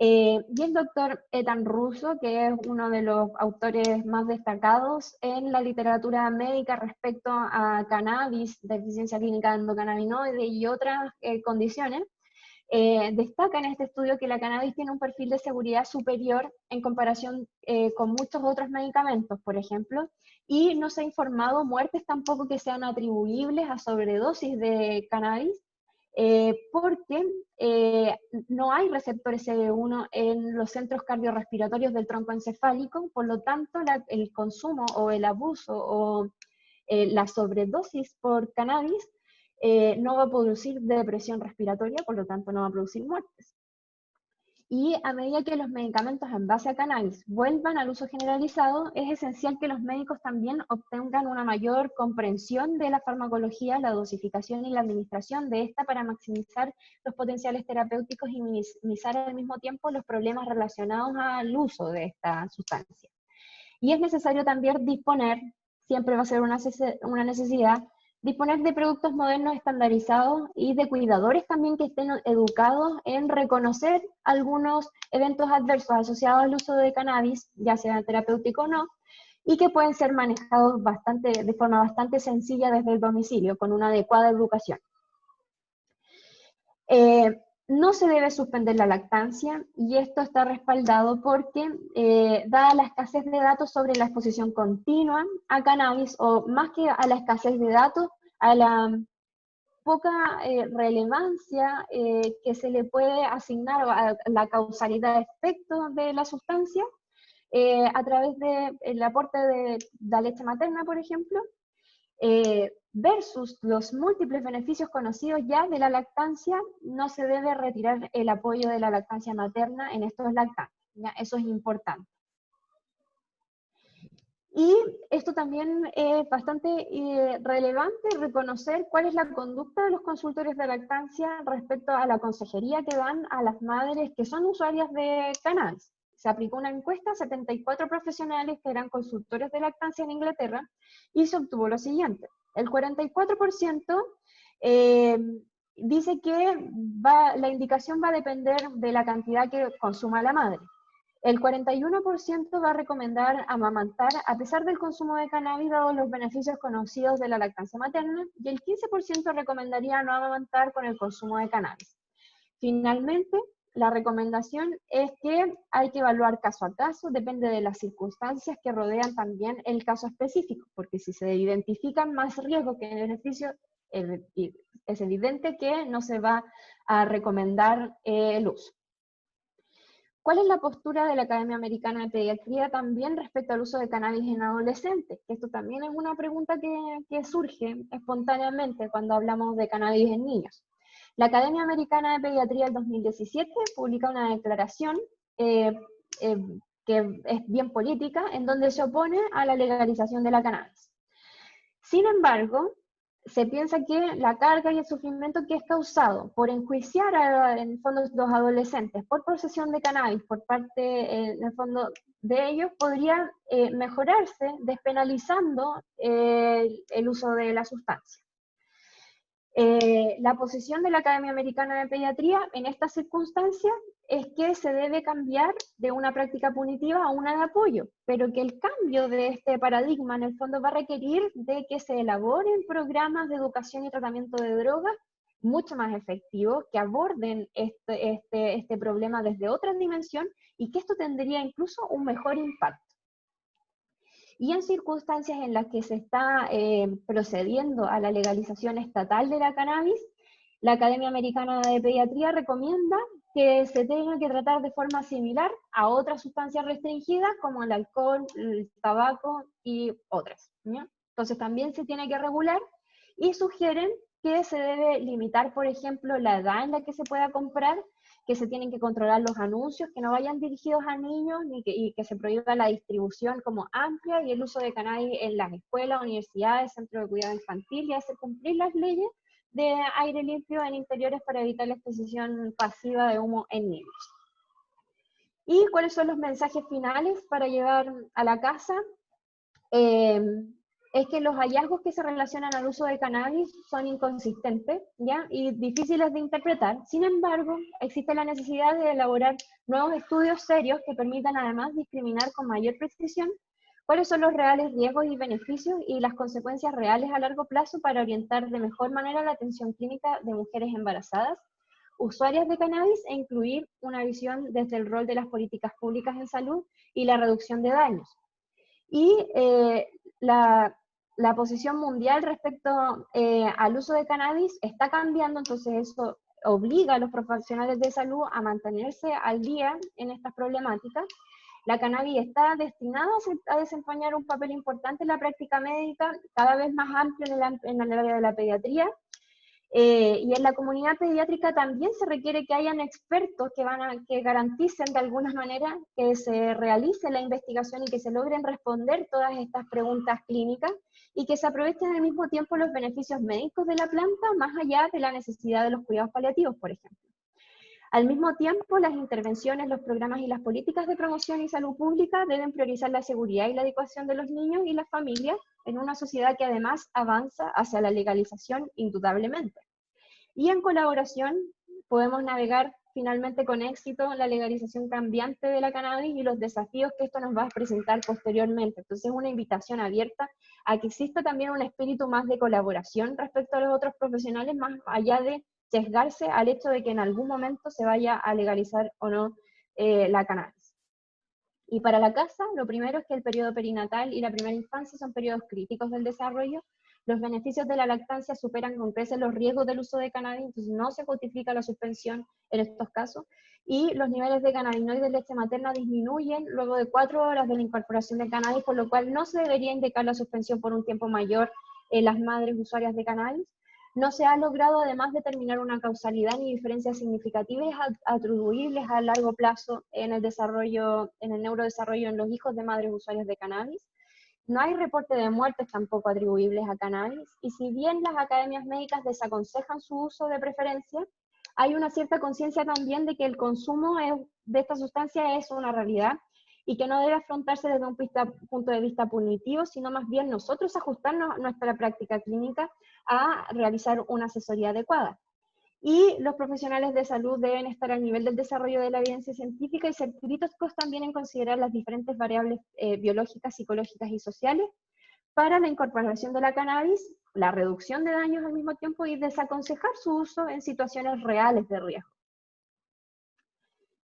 Speaker 2: Y el doctor Ethan Russo, que es uno de los autores más destacados en la literatura médica respecto a cannabis, deficiencia clínica endocannabinoide y otras condiciones, destaca en este estudio que la cannabis tiene un perfil de seguridad superior en comparación con muchos otros medicamentos, por ejemplo, y no se ha informado muertes tampoco que sean atribuibles a sobredosis de cannabis, porque no hay receptores CB1 en los centros cardiorrespiratorios del tronco encefálico, por lo tanto el consumo o el abuso o la sobredosis por cannabis no va a producir depresión respiratoria, por lo tanto no va a producir muertes. Y a medida que los medicamentos en base a cannabis vuelvan al uso generalizado, es esencial que los médicos también obtengan una mayor comprensión de la farmacología, la dosificación y la administración de esta para maximizar los potenciales terapéuticos y minimizar al mismo tiempo los problemas relacionados al uso de esta sustancia. Y es necesario también disponer, siempre va a ser una necesidad, disponer de productos modernos estandarizados y de cuidadores también que estén educados en reconocer algunos eventos adversos asociados al uso de cannabis, ya sea terapéutico o no, y que pueden ser manejados de forma bastante sencilla desde el domicilio, con una adecuada educación. No se debe suspender la lactancia y esto está respaldado porque, dada la escasez de datos sobre la exposición continua a cannabis, o más que a la escasez de datos, a la poca relevancia que se le puede asignar a la causalidad de efecto de la sustancia, a través del aporte de la leche materna, por ejemplo, versus los múltiples beneficios conocidos ya de la lactancia, no se debe retirar el apoyo de la lactancia materna en estos lactantes, ¿ya? Eso es importante. Y esto también es bastante relevante reconocer cuál es la conducta de los consultores de lactancia respecto a la consejería que dan a las madres que son usuarias de cannabis. Se aplicó una encuesta a 74 profesionales que eran consultores de lactancia en Inglaterra y se obtuvo lo siguiente. El 44% dice que la indicación va a depender de la cantidad que consuma la madre. El 41% va a recomendar amamantar a pesar del consumo de cannabis, dado los beneficios conocidos de la lactancia materna, y el 15% recomendaría no amamantar con el consumo de cannabis. Finalmente, la recomendación es que hay que evaluar caso a caso, depende de las circunstancias que rodean también el caso específico, porque si se identifican más riesgos que beneficios, es evidente que no se va a recomendar el uso. ¿Cuál es la postura de la Academia Americana de Pediatría también respecto al uso de cannabis en adolescentes? Esto también es una pregunta que surge espontáneamente cuando hablamos de cannabis en niños. La Academia Americana de Pediatría del 2017 publica una declaración que es bien política, en donde se opone a la legalización de la cannabis. Sin embargo, se piensa que la carga y el sufrimiento que es causado por enjuiciar en el fondo los adolescentes por posesión de cannabis por parte, en el fondo, de ellos, podría mejorarse despenalizando el uso de la sustancia. La posición de la Academia Americana de Pediatría en estas circunstancias es que se debe cambiar de una práctica punitiva a una de apoyo, pero que el cambio de este paradigma en el fondo va a requerir de que se elaboren programas de educación y tratamiento de drogas mucho más efectivos, que aborden este problema desde otra dimensión y que esto tendría incluso un mejor impacto. Y en circunstancias en las que se está procediendo a la legalización estatal de la cannabis, la Academia Americana de Pediatría recomienda que se tenga que tratar de forma similar a otras sustancias restringidas como el alcohol, el tabaco y otras, ¿ya? Entonces también se tiene que regular y sugieren que se debe limitar, por ejemplo, la edad en la que se pueda comprar, que se tienen que controlar los anuncios, que no vayan dirigidos a niños y que se prohíba la distribución como amplia y el uso de cannabis en las escuelas, universidades, centros de cuidado infantil y hacer cumplir las leyes de aire limpio en interiores para evitar la exposición pasiva de humo en niños. ¿Y cuáles son los mensajes finales para llevar a la casa? Es que los hallazgos que se relacionan al uso de cannabis son inconsistentes, ¿ya? Y difíciles de interpretar. Sin embargo, existe la necesidad de elaborar nuevos estudios serios que permitan además discriminar con mayor precisión cuáles son los reales riesgos y beneficios y las consecuencias reales a largo plazo para orientar de mejor manera la atención clínica de mujeres embarazadas, usuarias de cannabis, e incluir una visión desde el rol de las políticas públicas en salud y la reducción de daños. Y la posición mundial respecto al uso de cannabis está cambiando, entonces eso obliga a los profesionales de salud a mantenerse al día en estas problemáticas. La cannabis está destinada a desempeñar un papel importante en la práctica médica, cada vez más amplio en el área de la pediatría. Y en la comunidad pediátrica también se requiere que hayan expertos que garanticen de alguna manera que se realice la investigación y que se logren responder todas estas preguntas clínicas y que se aprovechen al mismo tiempo los beneficios médicos de la planta, más allá de la necesidad de los cuidados paliativos, por ejemplo. Al mismo tiempo, las intervenciones, los programas y las políticas de promoción y salud pública deben priorizar la seguridad y la educación de los niños y las familias en una sociedad que además avanza hacia la legalización indudablemente. Y en colaboración podemos navegar finalmente con éxito la legalización cambiante de la cannabis y los desafíos que esto nos va a presentar posteriormente. Entonces es una invitación abierta a que exista también un espíritu más de colaboración respecto a los otros profesionales, más allá de sesgarse al hecho de que en algún momento se vaya a legalizar o no la cannabis. Y para la casa, lo primero es que el periodo perinatal y la primera infancia son periodos críticos del desarrollo. Los beneficios de la lactancia superan con creces los riesgos del uso de cannabis, entonces no se justifica la suspensión en estos casos. Y los niveles de cannabinoides de leche materna disminuyen luego de 4 horas de la incorporación de cannabis, por lo cual no se debería indicar la suspensión por un tiempo mayor en las madres usuarias de cannabis. No se ha logrado además determinar una causalidad ni diferencias significativas atribuibles a largo plazo en el desarrollo, en el neurodesarrollo en los hijos de madres usuarias de cannabis. No hay reporte de muertes tampoco atribuibles a cannabis, y si bien las academias médicas desaconsejan su uso de preferencia, hay una cierta conciencia también de que el consumo de esta sustancia es una realidad y que no debe afrontarse desde un punto de vista punitivo, sino más bien nosotros ajustarnos nuestra práctica clínica a realizar una asesoría adecuada. Y los profesionales de salud deben estar al nivel del desarrollo de la evidencia científica y ser críticos también en considerar las diferentes variables biológicas, psicológicas y sociales para la incorporación de la cannabis, la reducción de daños al mismo tiempo y desaconsejar su uso en situaciones reales de riesgo.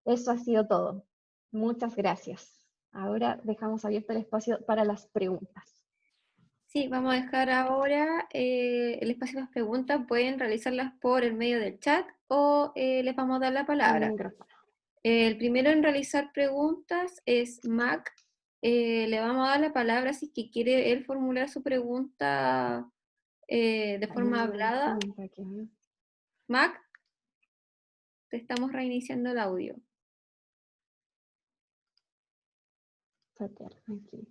Speaker 2: Eso ha sido todo. Muchas gracias. Ahora dejamos abierto el espacio para las preguntas.
Speaker 1: Sí, vamos a dejar ahora el espacio de las preguntas. Pueden realizarlas por el medio del chat o les vamos a dar la palabra. El primero en realizar preguntas es Mac. Le vamos a dar la palabra si es que quiere él formular su pregunta de forma hablada. Mac. Te estamos reiniciando el audio.
Speaker 2: Aquí.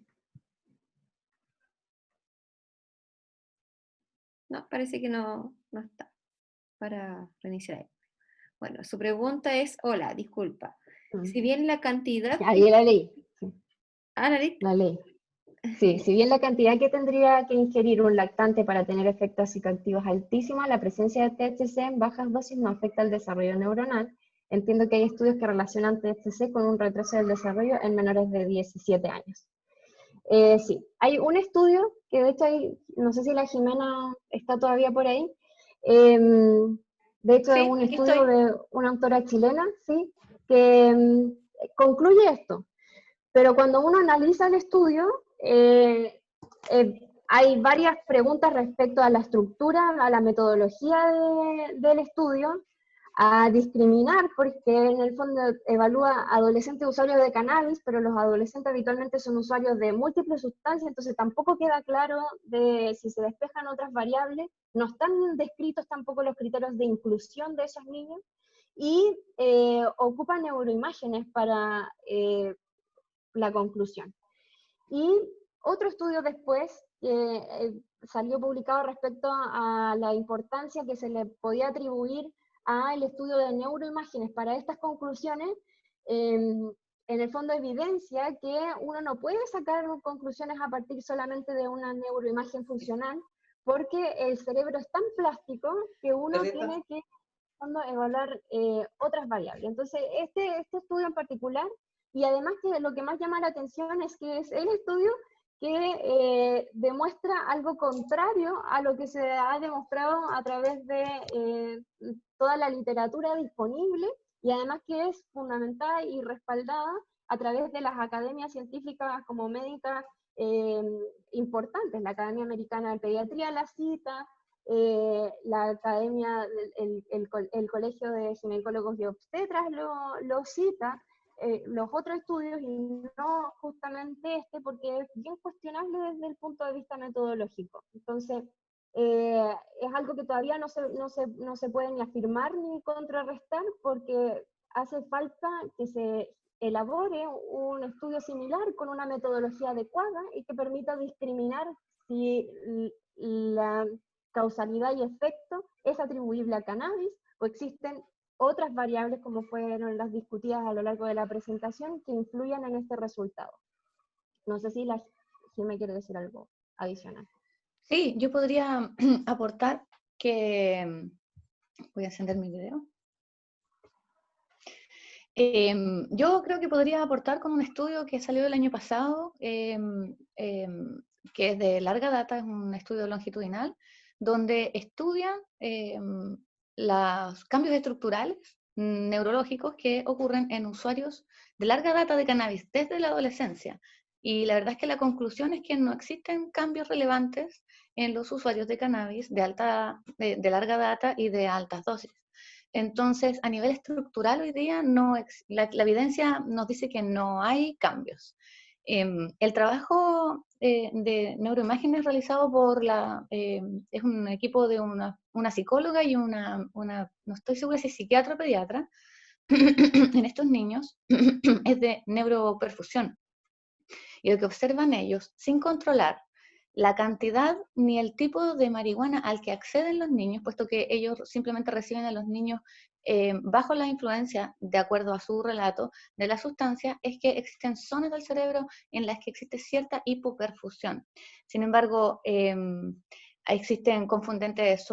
Speaker 1: No, parece que no está para reiniciar ahí. Bueno, su pregunta es, hola, disculpa. Si bien la cantidad...
Speaker 2: Ahí la ley. Sí.
Speaker 1: Ah, ¿la lista?
Speaker 2: La ley. Sí, si bien la cantidad que tendría que ingerir un lactante para tener efectos psicoactivos altísimos, la presencia de THC en bajas dosis no afecta el desarrollo neuronal. Entiendo que hay estudios que relacionan THC con un retraso del desarrollo en menores de 17 años. Sí, hay un estudio que de hecho no sé si la Jimena está todavía por ahí. De hecho
Speaker 1: Sí,
Speaker 2: es un
Speaker 1: aquí
Speaker 2: estudio
Speaker 1: estoy.
Speaker 2: de una autora chilena, ¿sí? Que concluye esto. Pero cuando uno analiza el estudio, hay varias preguntas respecto a la estructura, a la metodología del estudio, a discriminar, porque en el fondo evalúa adolescentes usuarios de cannabis, pero los adolescentes habitualmente son usuarios de múltiples sustancias, entonces tampoco queda claro de si se despejan otras variables, no están descritos tampoco los criterios de inclusión de esos niños, y ocupa neuroimágenes para la conclusión. Y otro estudio después salió publicado respecto a la importancia que se le podía atribuir al estudio de neuroimágenes para estas conclusiones. En el fondo evidencia que uno no puede sacar conclusiones a partir solamente de una neuroimagen funcional, porque el cerebro es tan plástico que uno tiene que evaluar otras variables. Entonces, este estudio en particular, y además que lo que más llama la atención es que es el estudio que demuestra algo contrario a lo que se ha demostrado a través de toda la literatura disponible, y además que es fundamentada y respaldada a través de las academias científicas como médicas importantes. La Academia Americana de Pediatría la cita, la academia, el Colegio de Ginecólogos y Obstetras lo cita, los otros estudios, y no justamente porque es bien cuestionable desde el punto de vista metodológico. Entonces, es algo que todavía no se puede ni afirmar ni contrarrestar, porque hace falta que se elabore un estudio similar con una metodología adecuada y que permita discriminar si la causalidad y efecto es atribuible a cannabis o existen otras variables, como fueron las discutidas a lo largo de la presentación, que influyan en este resultado. No sé si me quiere decir algo adicional.
Speaker 3: Sí, yo podría aportar que... Voy a encender mi video. Yo creo que podría aportar con un estudio que salió el año pasado, que es de larga data, es un estudio longitudinal, donde estudian los cambios estructurales neurológicos que ocurren en usuarios de larga data de cannabis desde la adolescencia. Y la verdad es que la conclusión es que no existen cambios relevantes en los usuarios de cannabis de larga data y de altas dosis. Entonces, a nivel estructural hoy día la evidencia nos dice que no hay cambios. El trabajo de neuroimágenes realizado es un equipo de una psicóloga y no estoy segura si es psiquiatra o pediatra, en estos niños, es de neuroperfusión. Y lo que observan ellos, sin controlar la cantidad ni el tipo de marihuana al que acceden los niños, puesto que ellos simplemente reciben a los niños bajo la influencia, de acuerdo a su relato, de la sustancia, es que existen zonas del cerebro en las que existe cierta hipoperfusión. Sin embargo, existen confundentes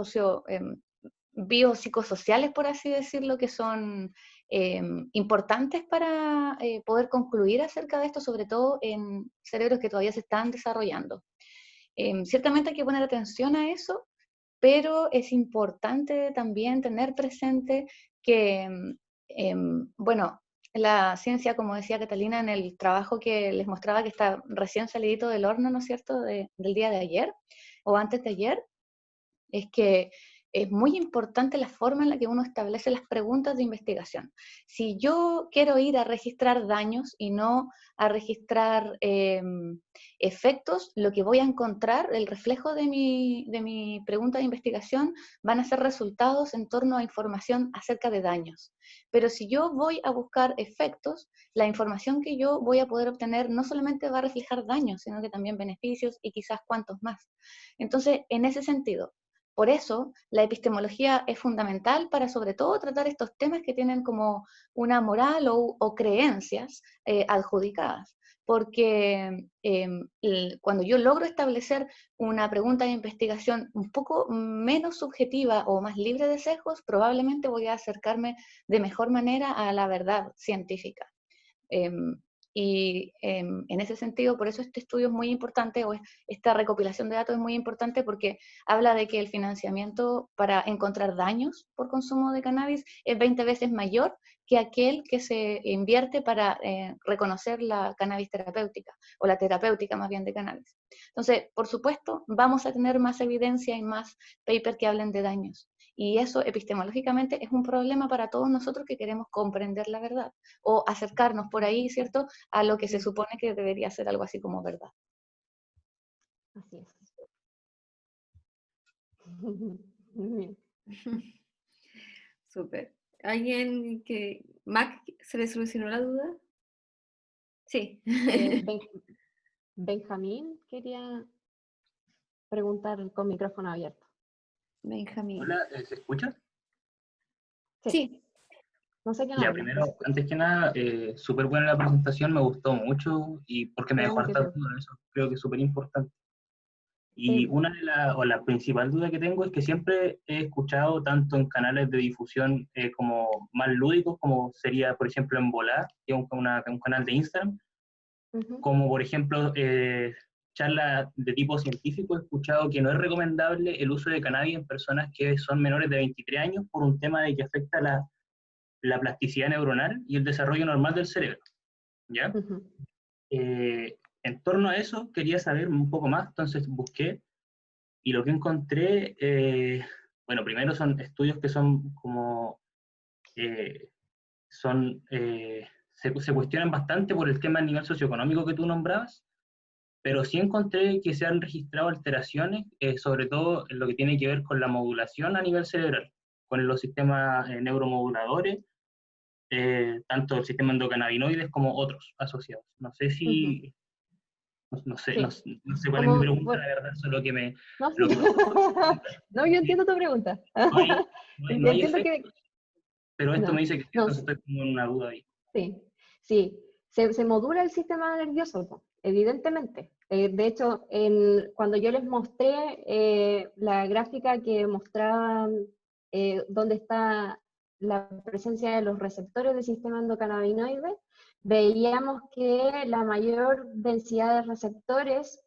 Speaker 3: biopsicosociales, por así decirlo, que son importantes para poder concluir acerca de esto, sobre todo en cerebros que todavía se están desarrollando. Ciertamente hay que poner atención a eso, pero es importante también tener presente que, bueno, la ciencia, como decía Catalina en el trabajo que les mostraba, que está recién salidito del horno, ¿no es cierto?, del día de ayer, o antes de ayer, es que es muy importante la forma en la que uno establece las preguntas de investigación. Si yo quiero ir a registrar daños y no a registrar efectos, lo que voy a encontrar, el reflejo de mi pregunta de investigación, van a ser resultados en torno a información acerca de daños. Pero si yo voy a buscar efectos, la información que yo voy a poder obtener no solamente va a reflejar daños, sino que también beneficios y quizás cuantos más. Entonces, en ese sentido, por eso la epistemología es fundamental para sobre todo tratar estos temas que tienen como una moral o creencias adjudicadas. Porque cuando yo logro establecer una pregunta de investigación un poco menos subjetiva o más libre de sesgos, probablemente voy a acercarme de mejor manera a la verdad científica. En ese sentido, por eso este estudio es muy importante, o esta recopilación de datos es muy importante, porque habla de que el financiamiento para encontrar daños por consumo de cannabis es 20 veces mayor que aquel que se invierte para reconocer la cannabis terapéutica, o la terapéutica más bien de cannabis. Entonces, por supuesto, vamos a tener más evidencia y más papers que hablen de daños. Y eso epistemológicamente es un problema para todos nosotros que queremos comprender la verdad, o acercarnos por ahí, ¿cierto?, a lo que se supone que debería ser algo así como verdad.
Speaker 2: Así es. Muy bien.
Speaker 1: Súper. ¿Alguien que... Mac, se le solucionó la duda? Sí.
Speaker 2: Benjamín quería preguntar con micrófono abierto.
Speaker 1: Benjamín.
Speaker 4: Hola, ¿se escucha?
Speaker 1: Sí.
Speaker 2: No sé quién
Speaker 4: Ya,
Speaker 2: habla.
Speaker 4: primero, antes que nada, súper buena la presentación, me gustó mucho y porque me dejó hartas dudas, eso creo que es súper importante. Y una de la principal duda que tengo es que siempre he escuchado tanto en canales de difusión como más lúdicos, como sería, por ejemplo, en Volá, que es un canal de Instagram, como por ejemplo charlas de tipo científico, he escuchado que no es recomendable el uso de cannabis en personas que son menores de 23 años por un tema de que afecta la plasticidad neuronal y el desarrollo normal del cerebro, ¿ya? En torno a eso quería saber un poco más, entonces busqué, y lo que encontré, bueno, primero son estudios que son como, se cuestionan bastante por el tema a nivel socioeconómico que tú nombrabas, pero sí encontré que se han registrado alteraciones, sobre todo en lo que tiene que ver con la modulación a nivel cerebral, con los sistemas neuromoduladores, tanto el sistema endocannabinoides como otros asociados. No sé si, no sé cuál es mi pregunta, la verdad, solo que me...
Speaker 2: No,
Speaker 4: lo que me
Speaker 2: no, yo entiendo tu pregunta.
Speaker 4: no hay
Speaker 2: Entiendo
Speaker 4: efectos, pero esto
Speaker 2: no,
Speaker 4: me dice que
Speaker 2: no,
Speaker 4: entonces estoy como en una duda ahí.
Speaker 2: Sí. Se modula el sistema nervioso, evidentemente. De hecho, cuando yo les mostré la gráfica que mostraba dónde está la presencia de los receptores del sistema endocannabinoide, veíamos que la mayor densidad de receptores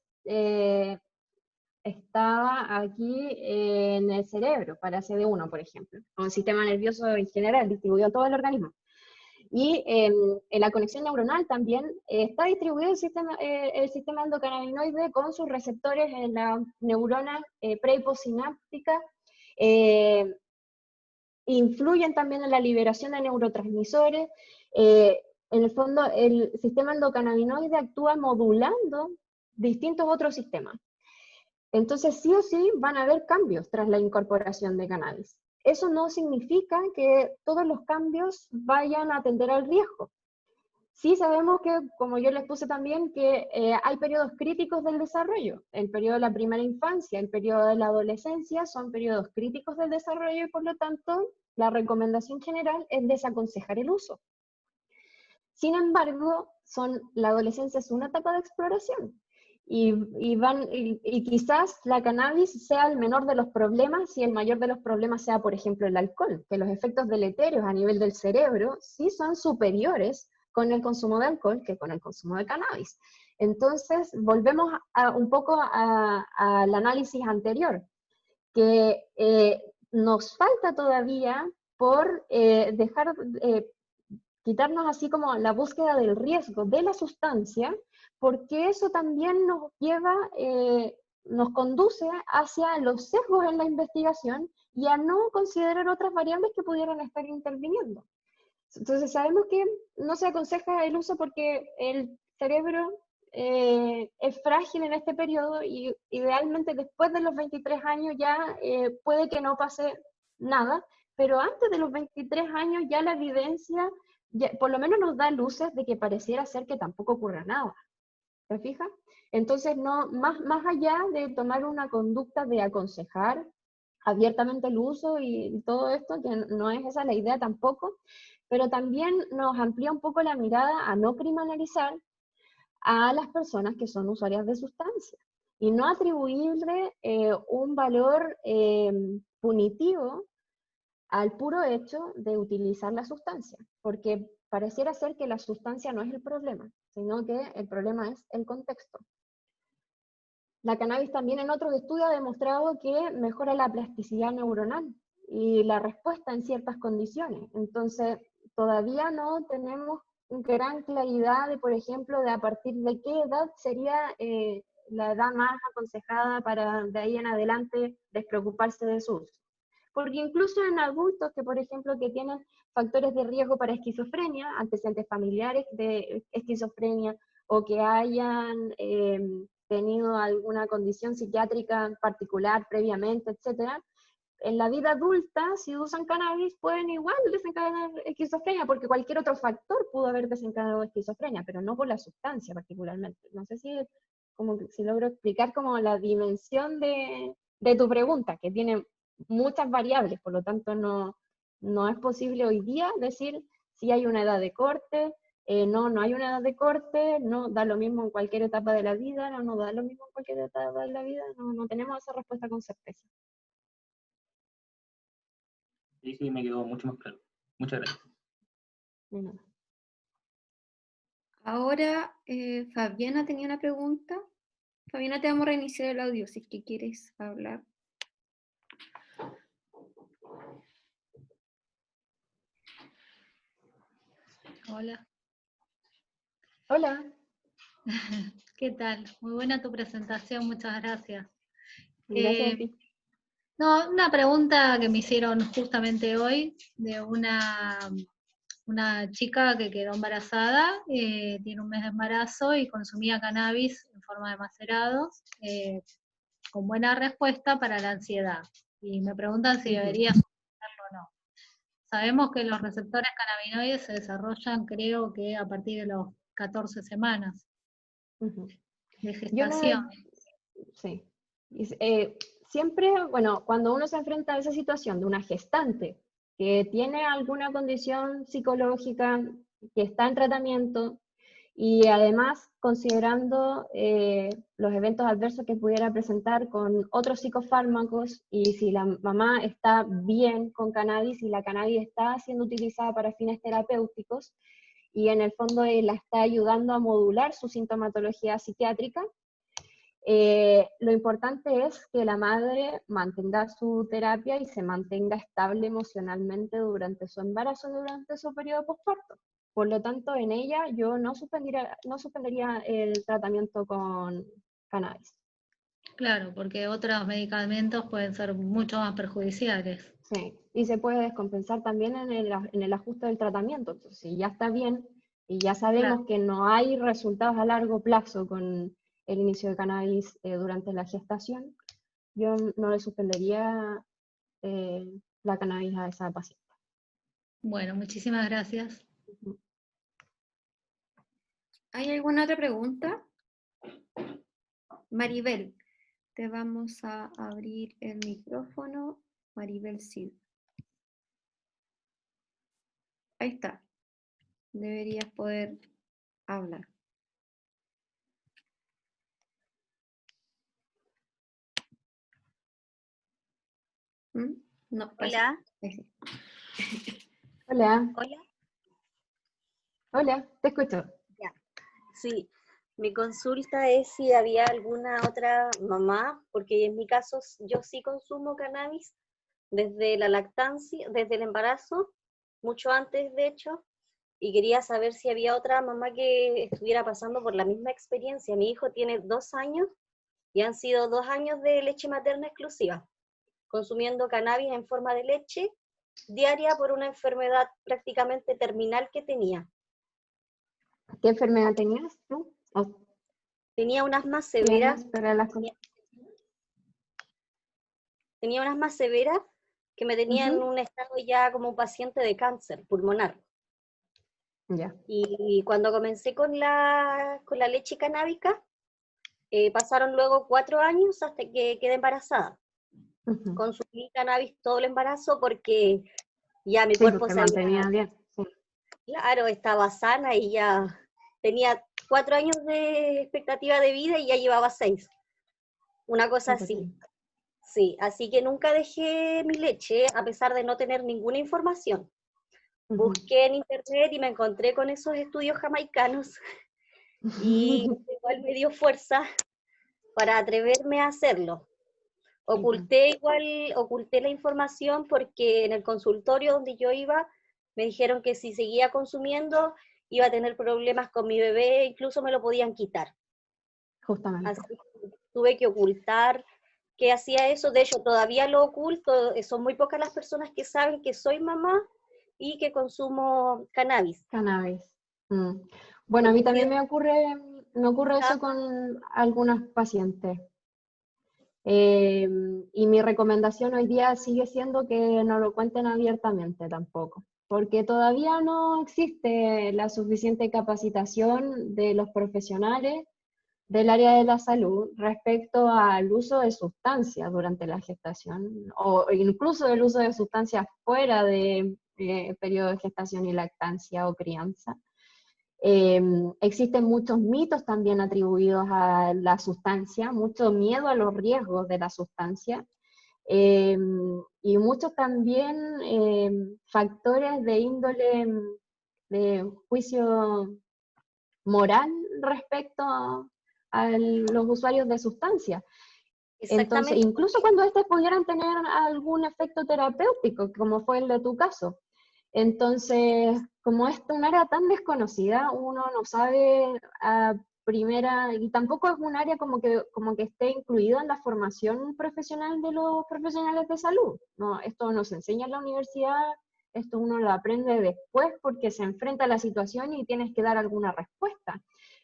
Speaker 2: estaba aquí en el cerebro, para CD1, por ejemplo, o el sistema nervioso en general, distribuido en todo el organismo. Y en la conexión neuronal también está distribuido el sistema endocannabinoide con sus receptores en la neurona pre- y postsináptica. Influyen también en la liberación de neurotransmisores. En el fondo, el sistema endocannabinoide actúa modulando distintos otros sistemas. Entonces, sí o sí van a haber cambios tras la incorporación de cannabis. Eso no significa que todos los cambios vayan a atender al riesgo. Sí sabemos que, como yo les puse también, que hay periodos críticos del desarrollo. El periodo de la primera infancia, el periodo de la adolescencia son periodos críticos del desarrollo y por lo tanto la recomendación general es desaconsejar el uso. Sin embargo, la adolescencia es una etapa de exploración. Y quizás la cannabis sea el menor de los problemas y el mayor de los problemas sea, por ejemplo, el alcohol, que los efectos deleterios a nivel del cerebro sí son superiores con el consumo de alcohol que con el consumo de cannabis. Entonces, volvemos un poco al análisis anterior, que nos falta todavía por quitarnos así como la búsqueda del riesgo de la sustancia, porque eso también nos lleva nos conduce hacia los sesgos en la investigación y a no considerar otras variables que pudieran estar interviniendo. Entonces sabemos que no se aconseja el uso porque el cerebro es frágil en este periodo y idealmente después de los 23 años ya puede que no pase nada, pero antes de los 23 años ya la evidencia ya, por lo menos nos da luces de que pareciera ser que tampoco ocurra nada. ¿Te fijas? Entonces, no, más allá de tomar una conducta de aconsejar abiertamente el uso y todo esto, que no es esa la idea tampoco, pero también nos amplía un poco la mirada a no criminalizar a las personas que son usuarias de sustancias y no atribuirle un valor punitivo al puro hecho de utilizar la sustancia, porque pareciera ser que la sustancia no es el problema, sino que el problema es el contexto. La cannabis también en otros estudios ha demostrado que mejora la plasticidad neuronal y la respuesta en ciertas condiciones. Entonces, todavía no tenemos gran claridad de, por ejemplo, de a partir de qué edad sería la edad más aconsejada para de ahí en adelante despreocuparse de su uso. Porque incluso en adultos que, por ejemplo, que tienen factores de riesgo para esquizofrenia, antecedentes familiares de esquizofrenia, o que hayan tenido alguna condición psiquiátrica particular previamente, etcétera, en la vida adulta, si usan cannabis, pueden igual desencadenar esquizofrenia, porque cualquier otro factor pudo haber desencadenado esquizofrenia, pero no por la sustancia particularmente. No sé si logro explicar como la dimensión de tu pregunta, que tiene muchas variables, por lo tanto no es posible hoy día decir si hay una edad de corte, no hay una edad de corte, no da lo mismo en cualquier etapa de la vida, no da lo mismo en cualquier etapa de la vida, no tenemos esa respuesta con certeza.
Speaker 4: Sí, me quedó mucho más claro. Muchas gracias.
Speaker 1: Ahora, Fabiana tenía una pregunta. Fabiana, te vamos a reiniciar el audio si es que quieres hablar.
Speaker 5: Hola.
Speaker 2: Hola.
Speaker 5: ¿Qué tal? Muy buena tu presentación, muchas gracias.
Speaker 2: Gracias a ti.
Speaker 5: No, una pregunta que me hicieron justamente hoy de una chica que quedó embarazada, tiene un mes de embarazo y consumía cannabis en forma de macerados, con buena respuesta para la ansiedad. Y me preguntan si debería suspenderlo o no. Sabemos que los receptores cannabinoides se desarrollan, creo que a partir de los 14 semanas de gestación.
Speaker 2: Sí. Siempre, bueno, cuando uno se enfrenta a esa situación de una gestante que tiene alguna condición psicológica, que está en tratamiento, y además considerando los eventos adversos que pudiera presentar con otros psicofármacos, y si la mamá está bien con cannabis y la cannabis está siendo utilizada para fines terapéuticos, y en el fondo la está ayudando a modular su sintomatología psiquiátrica, lo importante es que la madre mantenga su terapia y se mantenga estable emocionalmente durante su embarazo, durante su periodo postparto. Por lo tanto, en ella yo no suspendería el tratamiento con cannabis.
Speaker 5: Claro, porque otros medicamentos pueden ser mucho más perjudiciales.
Speaker 2: Sí, y se puede descompensar también en el ajuste del tratamiento. Entonces, si ya está bien y ya sabemos que no hay resultados a largo plazo con el inicio de cannabis durante la gestación, yo no le suspendería la cannabis a esa paciente.
Speaker 5: Bueno, muchísimas gracias.
Speaker 1: ¿Hay alguna otra pregunta? Maribel, te vamos a abrir el micrófono. Maribel Cid. Ahí está. Deberías poder hablar. No,
Speaker 6: hola.
Speaker 2: Hola.
Speaker 6: Hola.
Speaker 2: Hola, te escucho.
Speaker 6: Ya. Sí, mi consulta es si había alguna otra mamá, porque en mi caso yo sí consumo cannabis desde la lactancia, desde el embarazo, mucho antes de hecho, y quería saber si había otra mamá que estuviera pasando por la misma experiencia. Mi hijo tiene 2 años y han sido 2 años de leche materna exclusiva, consumiendo cannabis en forma de leche diaria por una enfermedad prácticamente terminal que tenía.
Speaker 2: ¿Qué enfermedad tenías tú?
Speaker 6: Tenía unas más
Speaker 2: ¿Tienes
Speaker 6: severas,
Speaker 2: para las
Speaker 6: tenía unas más severas que me tenían en un estado ya como un paciente de cáncer pulmonar.
Speaker 2: Ya.
Speaker 6: Y cuando comencé con la leche canábica, pasaron luego 4 años hasta que quedé embarazada. Consumí cannabis todo el embarazo porque ya mi
Speaker 2: Sí,
Speaker 6: cuerpo
Speaker 2: porque
Speaker 6: se había,
Speaker 2: mantenía bien. Sí.
Speaker 6: claro, estaba sana y ya tenía 4 años de expectativa de vida y ya llevaba 6. Una cosa así. Sí, así que nunca dejé mi leche a pesar de no tener ninguna información. Busqué en internet y me encontré con esos estudios jamaicanos y igual me dio fuerza para atreverme a hacerlo. Oculté la información porque en el consultorio donde yo iba me dijeron que si seguía consumiendo iba a tener problemas con mi bebé, incluso me lo podían quitar.
Speaker 2: Justamente.
Speaker 6: Así que tuve que ocultar que hacía eso, de hecho todavía lo oculto, son muy pocas las personas que saben que soy mamá y que consumo cannabis.
Speaker 2: Cannabis. Bueno, a mí también me ocurre eso con algunas pacientes. Y mi recomendación hoy día sigue siendo que no lo cuenten abiertamente tampoco, porque todavía no existe la suficiente capacitación de los profesionales del área de la salud respecto al uso de sustancias durante la gestación, o incluso el uso de sustancias fuera de periodo de gestación y lactancia o crianza. Existen muchos mitos también atribuidos a la sustancia, mucho miedo a los riesgos de la sustancia, y muchos también factores de índole de juicio moral respecto a los usuarios de sustancias. Entonces,
Speaker 6: Exactamente.
Speaker 2: incluso cuando estos pudieran tener algún efecto terapéutico, como fue el de tu caso. Entonces, como es un área tan desconocida, uno no sabe a primera, y tampoco es un área como que esté incluida en la formación profesional de los profesionales de salud. No, esto no se enseña en la universidad, esto uno lo aprende después porque se enfrenta a la situación y tienes que dar alguna respuesta.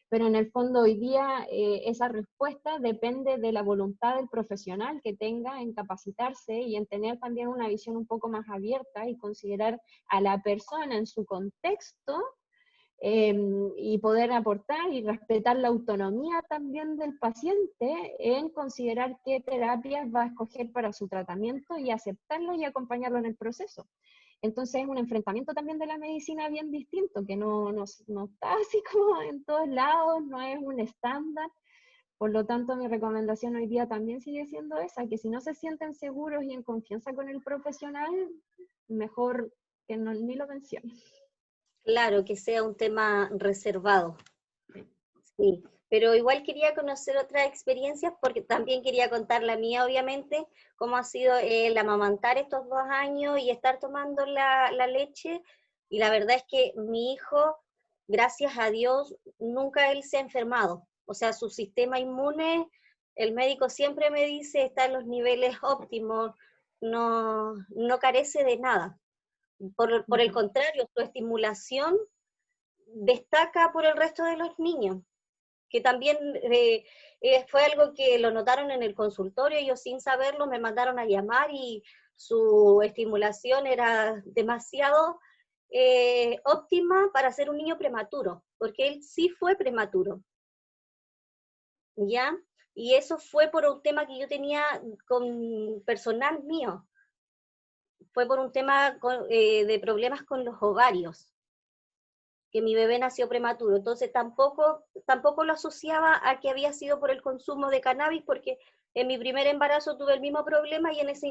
Speaker 2: Pero en el fondo hoy día esa respuesta depende de la voluntad del profesional que tenga en capacitarse y en tener también una visión un poco más abierta y considerar a la persona en su contexto y poder aportar y respetar la autonomía también del paciente en considerar qué terapias va a escoger para su tratamiento y aceptarlo y acompañarlo en el proceso. Entonces es un enfrentamiento también de la medicina bien distinto, que no está así como en todos lados, no es un estándar. Por lo tanto, mi recomendación hoy día también sigue siendo esa, que si no se sienten seguros y en confianza con el profesional, mejor que ni lo mencionen.
Speaker 6: Claro, que sea un tema reservado. Sí, pero igual quería conocer otras experiencias porque también quería contar la mía, obviamente, cómo ha sido el amamantar estos 2 años y estar tomando la leche. Y la verdad es que mi hijo, gracias a Dios, nunca él se ha enfermado. O sea, su sistema inmune, el médico siempre me dice, está en los niveles óptimos, no carece de nada. Por el contrario, su estimulación destaca por el resto de los niños, que también fue algo que lo notaron en el consultorio, ellos sin saberlo me mandaron a llamar y su estimulación era demasiado óptima para ser un niño prematuro, porque él sí fue prematuro, ¿ya? Y eso fue por un tema que yo tenía con personal mío, fue por un tema de problemas con los ovarios, que mi bebé nació prematuro, entonces tampoco lo asociaba a que había sido por el consumo de cannabis, porque en mi primer embarazo tuve el mismo problema y en esa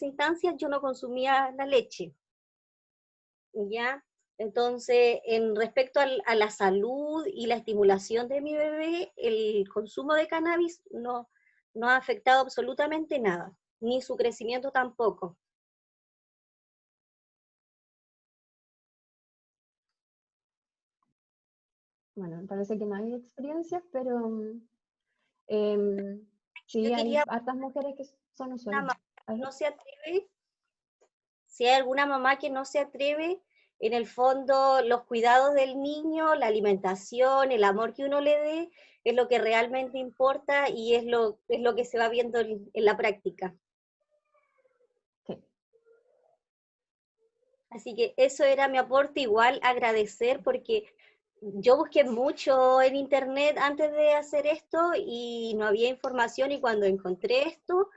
Speaker 6: instancia yo no consumía la leche, ¿ya? Entonces, en respecto a la salud y la estimulación de mi bebé, el consumo de cannabis no ha afectado absolutamente nada, ni su crecimiento tampoco.
Speaker 2: Bueno, me parece que no hay experiencias, pero Sí,
Speaker 6: Yo
Speaker 2: hay
Speaker 6: quería
Speaker 2: hartas mujeres que son
Speaker 6: una
Speaker 2: usuarias.
Speaker 6: mamá
Speaker 2: A
Speaker 6: que
Speaker 2: ver.
Speaker 6: no se atreve, si hay alguna mamá que no se atreve, en el fondo los cuidados del niño, la alimentación, el amor que uno le dé, es lo que realmente importa y es lo que se va viendo en la práctica.
Speaker 2: Sí.
Speaker 6: Así que eso era mi aporte, igual agradecer porque yo busqué mucho en internet antes de hacer esto y no había información y cuando encontré esto,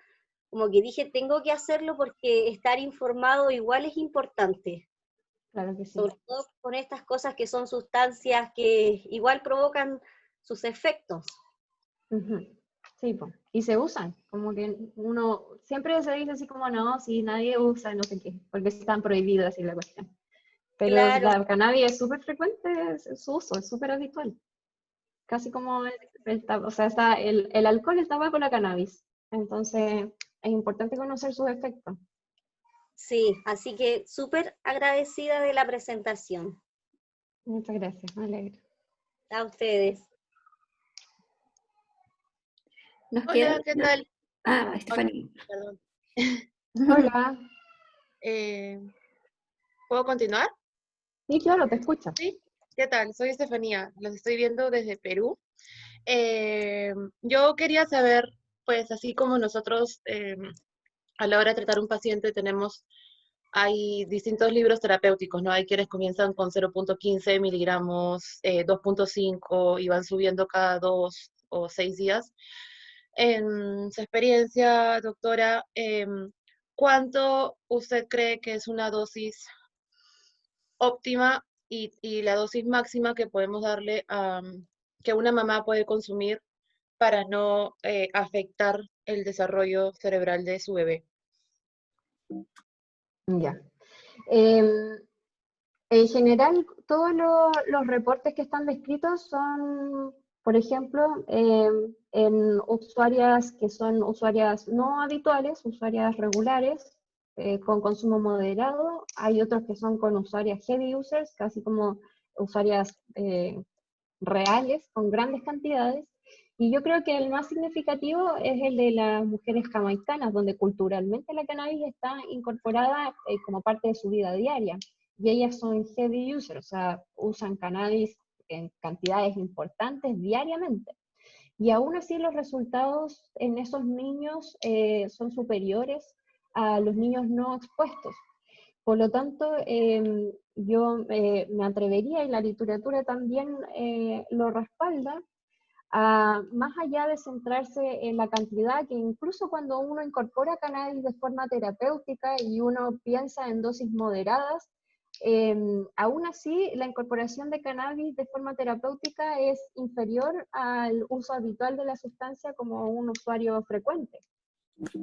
Speaker 6: como que dije, tengo que hacerlo porque estar informado igual es importante,
Speaker 2: Claro que sí.
Speaker 6: sobre todo con estas cosas que son sustancias que igual provocan sus efectos.
Speaker 2: Ujú. Sí, po. Y se usan, como que uno siempre se dice así como no, si nadie usa, no sé qué, porque están prohibidas así la cuestión. Pero
Speaker 6: Claro,
Speaker 2: la cannabis es súper frecuente su uso, es súper habitual. Casi como o sea, el alcohol está bajo la cannabis. Entonces, es importante conocer sus efectos.
Speaker 6: sí, así que súper agradecida de la presentación.
Speaker 2: Muchas gracias, me alegro.
Speaker 6: A ustedes.
Speaker 1: Nos queda...
Speaker 7: Hola, ¿qué tal?
Speaker 1: Ah,
Speaker 7: Hola,
Speaker 1: Estefanía.
Speaker 7: perdón.
Speaker 2: Hola.
Speaker 7: ¿Puedo continuar?
Speaker 2: Sí, claro, te escucho.
Speaker 7: Sí. ¿Qué tal? Soy Estefanía, los estoy viendo desde Perú. Yo quería saber, pues así como nosotros a la hora de tratar un paciente hay distintos libros terapéuticos, ¿no? Hay quienes comienzan con 0.15 miligramos, 2.5 y van subiendo cada 2 o 6 días. En su experiencia, doctora, ¿cuánto usted cree que es una dosis óptima y la dosis máxima que podemos darle que una mamá puede consumir para no afectar el desarrollo cerebral de su bebé?
Speaker 2: Ya. Em, En general, todos los reportes que están descritos son, por ejemplo, en usuarias que son usuarias no habituales, usuarias regulares, con consumo moderado. Hay otros que son con usuarias heavy users, casi como usuarias reales, con grandes cantidades. Y yo creo que el más significativo es el de las mujeres jamaicanas, donde culturalmente la cannabis está incorporada como parte de su vida diaria. Y ellas son heavy users, o sea, usan cannabis en cantidades importantes diariamente. Y aún así los resultados en esos niños son superiores a los niños no expuestos. Por lo tanto, yo me atrevería, y la literatura también lo respalda, más allá de centrarse en la cantidad, que incluso cuando uno incorpora cannabis de forma terapéutica y uno piensa en dosis moderadas, aún así la incorporación de cannabis de forma terapéutica es inferior al uso habitual de la sustancia como un usuario frecuente,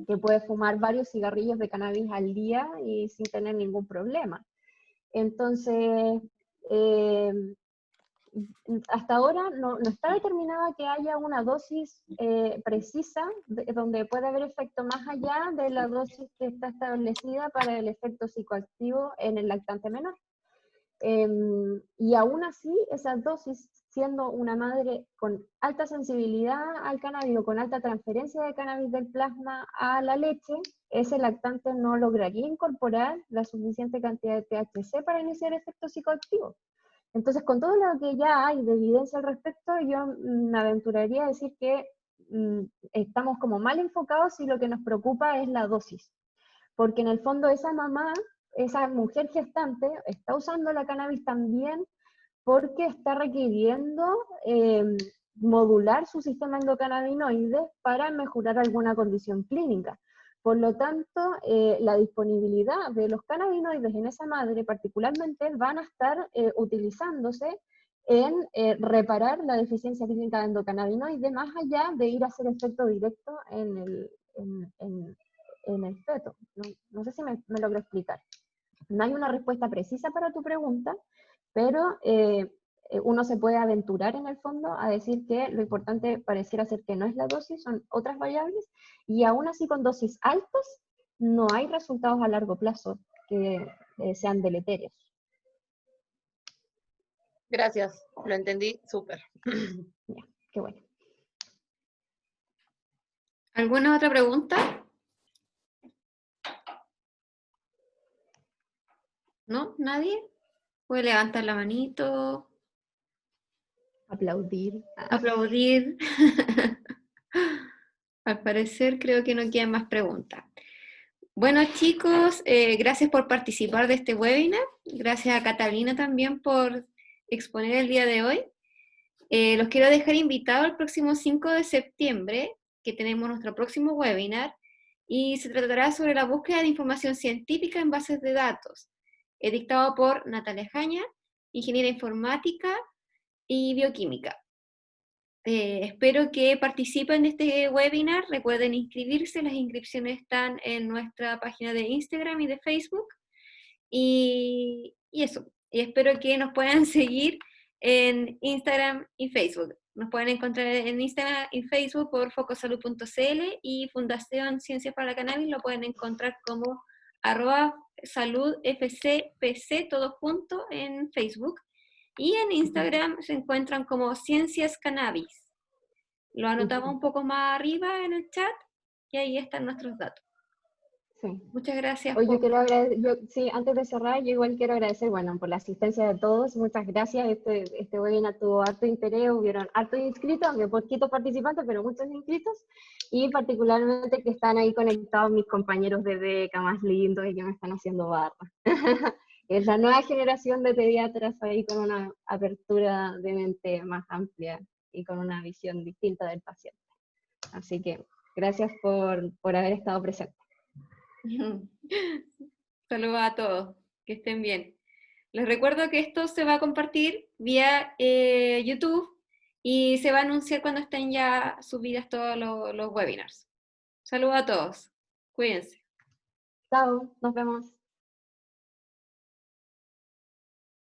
Speaker 2: que puede fumar varios cigarrillos de cannabis al día y sin tener ningún problema. Entonces, eh, hasta ahora no está determinada que haya una dosis precisa donde pueda haber efecto más allá de la dosis que está establecida para el efecto psicoactivo en el lactante menor. Y aún así, esa dosis, siendo una madre con alta sensibilidad al cannabis o con alta transferencia de cannabis del plasma a la leche, ese lactante no lograría incorporar la suficiente cantidad de THC para iniciar efecto psicoactivo. Entonces, con todo lo que ya hay de evidencia al respecto, yo me aventuraría a decir que estamos como mal enfocados y lo que nos preocupa es la dosis. Porque en el fondo esa mamá, esa mujer gestante, está usando la cannabis también porque está requiriendo modular su sistema endocannabinoide para mejorar alguna condición clínica. Por lo tanto, la disponibilidad de los cannabinoides en esa madre particularmente van a estar utilizándose en reparar la deficiencia clínica de endocannabinoide, más allá de ir a hacer efecto directo en el feto. No sé si me logro explicar. No hay una respuesta precisa para tu pregunta, pero uno se puede aventurar en el fondo a decir que lo importante pareciera ser que no es la dosis, son otras variables, y aún así con dosis altas no hay resultados a largo plazo que sean deleterios.
Speaker 7: Gracias, lo entendí súper.
Speaker 2: Ya, qué bueno.
Speaker 1: ¿Alguna otra pregunta? ¿No? ¿Nadie? ¿Puede levantar la manito?
Speaker 2: Aplaudir.
Speaker 1: ¿Aplaudir? Al parecer creo que no quedan más preguntas. Bueno, chicos, gracias por participar de este webinar. Gracias a Catalina también por exponer el día de hoy. Los quiero dejar invitados el próximo 5 de septiembre, que tenemos nuestro próximo webinar, y se tratará sobre la búsqueda de información científica en bases de datos, dictado por Natalia Jaña, ingeniera informática y bioquímica. Espero que participen de este webinar. Recuerden inscribirse, las inscripciones están en nuestra página de Instagram y de Facebook. Y eso, y espero que nos puedan seguir en Instagram y Facebook. Nos pueden encontrar en Instagram y Facebook por focosalud.cl, y Fundación Ciencias para la Cannabis lo pueden encontrar como @saludfcpc, todo junto, en Facebook. Y en Instagram se encuentran como Ciencias Cannabis. Lo anotamos un poco más arriba en el chat y ahí están nuestros datos.
Speaker 2: Sí.
Speaker 1: Muchas gracias.
Speaker 2: Hoy yo quiero agradecer, sí, antes de cerrar, yo igual quiero agradecer, bueno, por la asistencia de todos. Muchas gracias. Este webinar tuvo harto interés, hubieron hartos inscritos, aunque poquitos participantes, pero muchos inscritos. Y particularmente que están ahí conectados mis compañeros de beca más lindos y que me están haciendo barra. Es la nueva generación de pediatras ahí con una apertura de mente más amplia y con una visión distinta del paciente. Así que gracias por haber estado presente.
Speaker 1: Saludos a todos, que estén bien. Les recuerdo que esto se va a compartir vía YouTube y se va a anunciar cuando estén ya subidas todos los webinars. Saludos a todos, cuídense.
Speaker 2: Chao, nos vemos.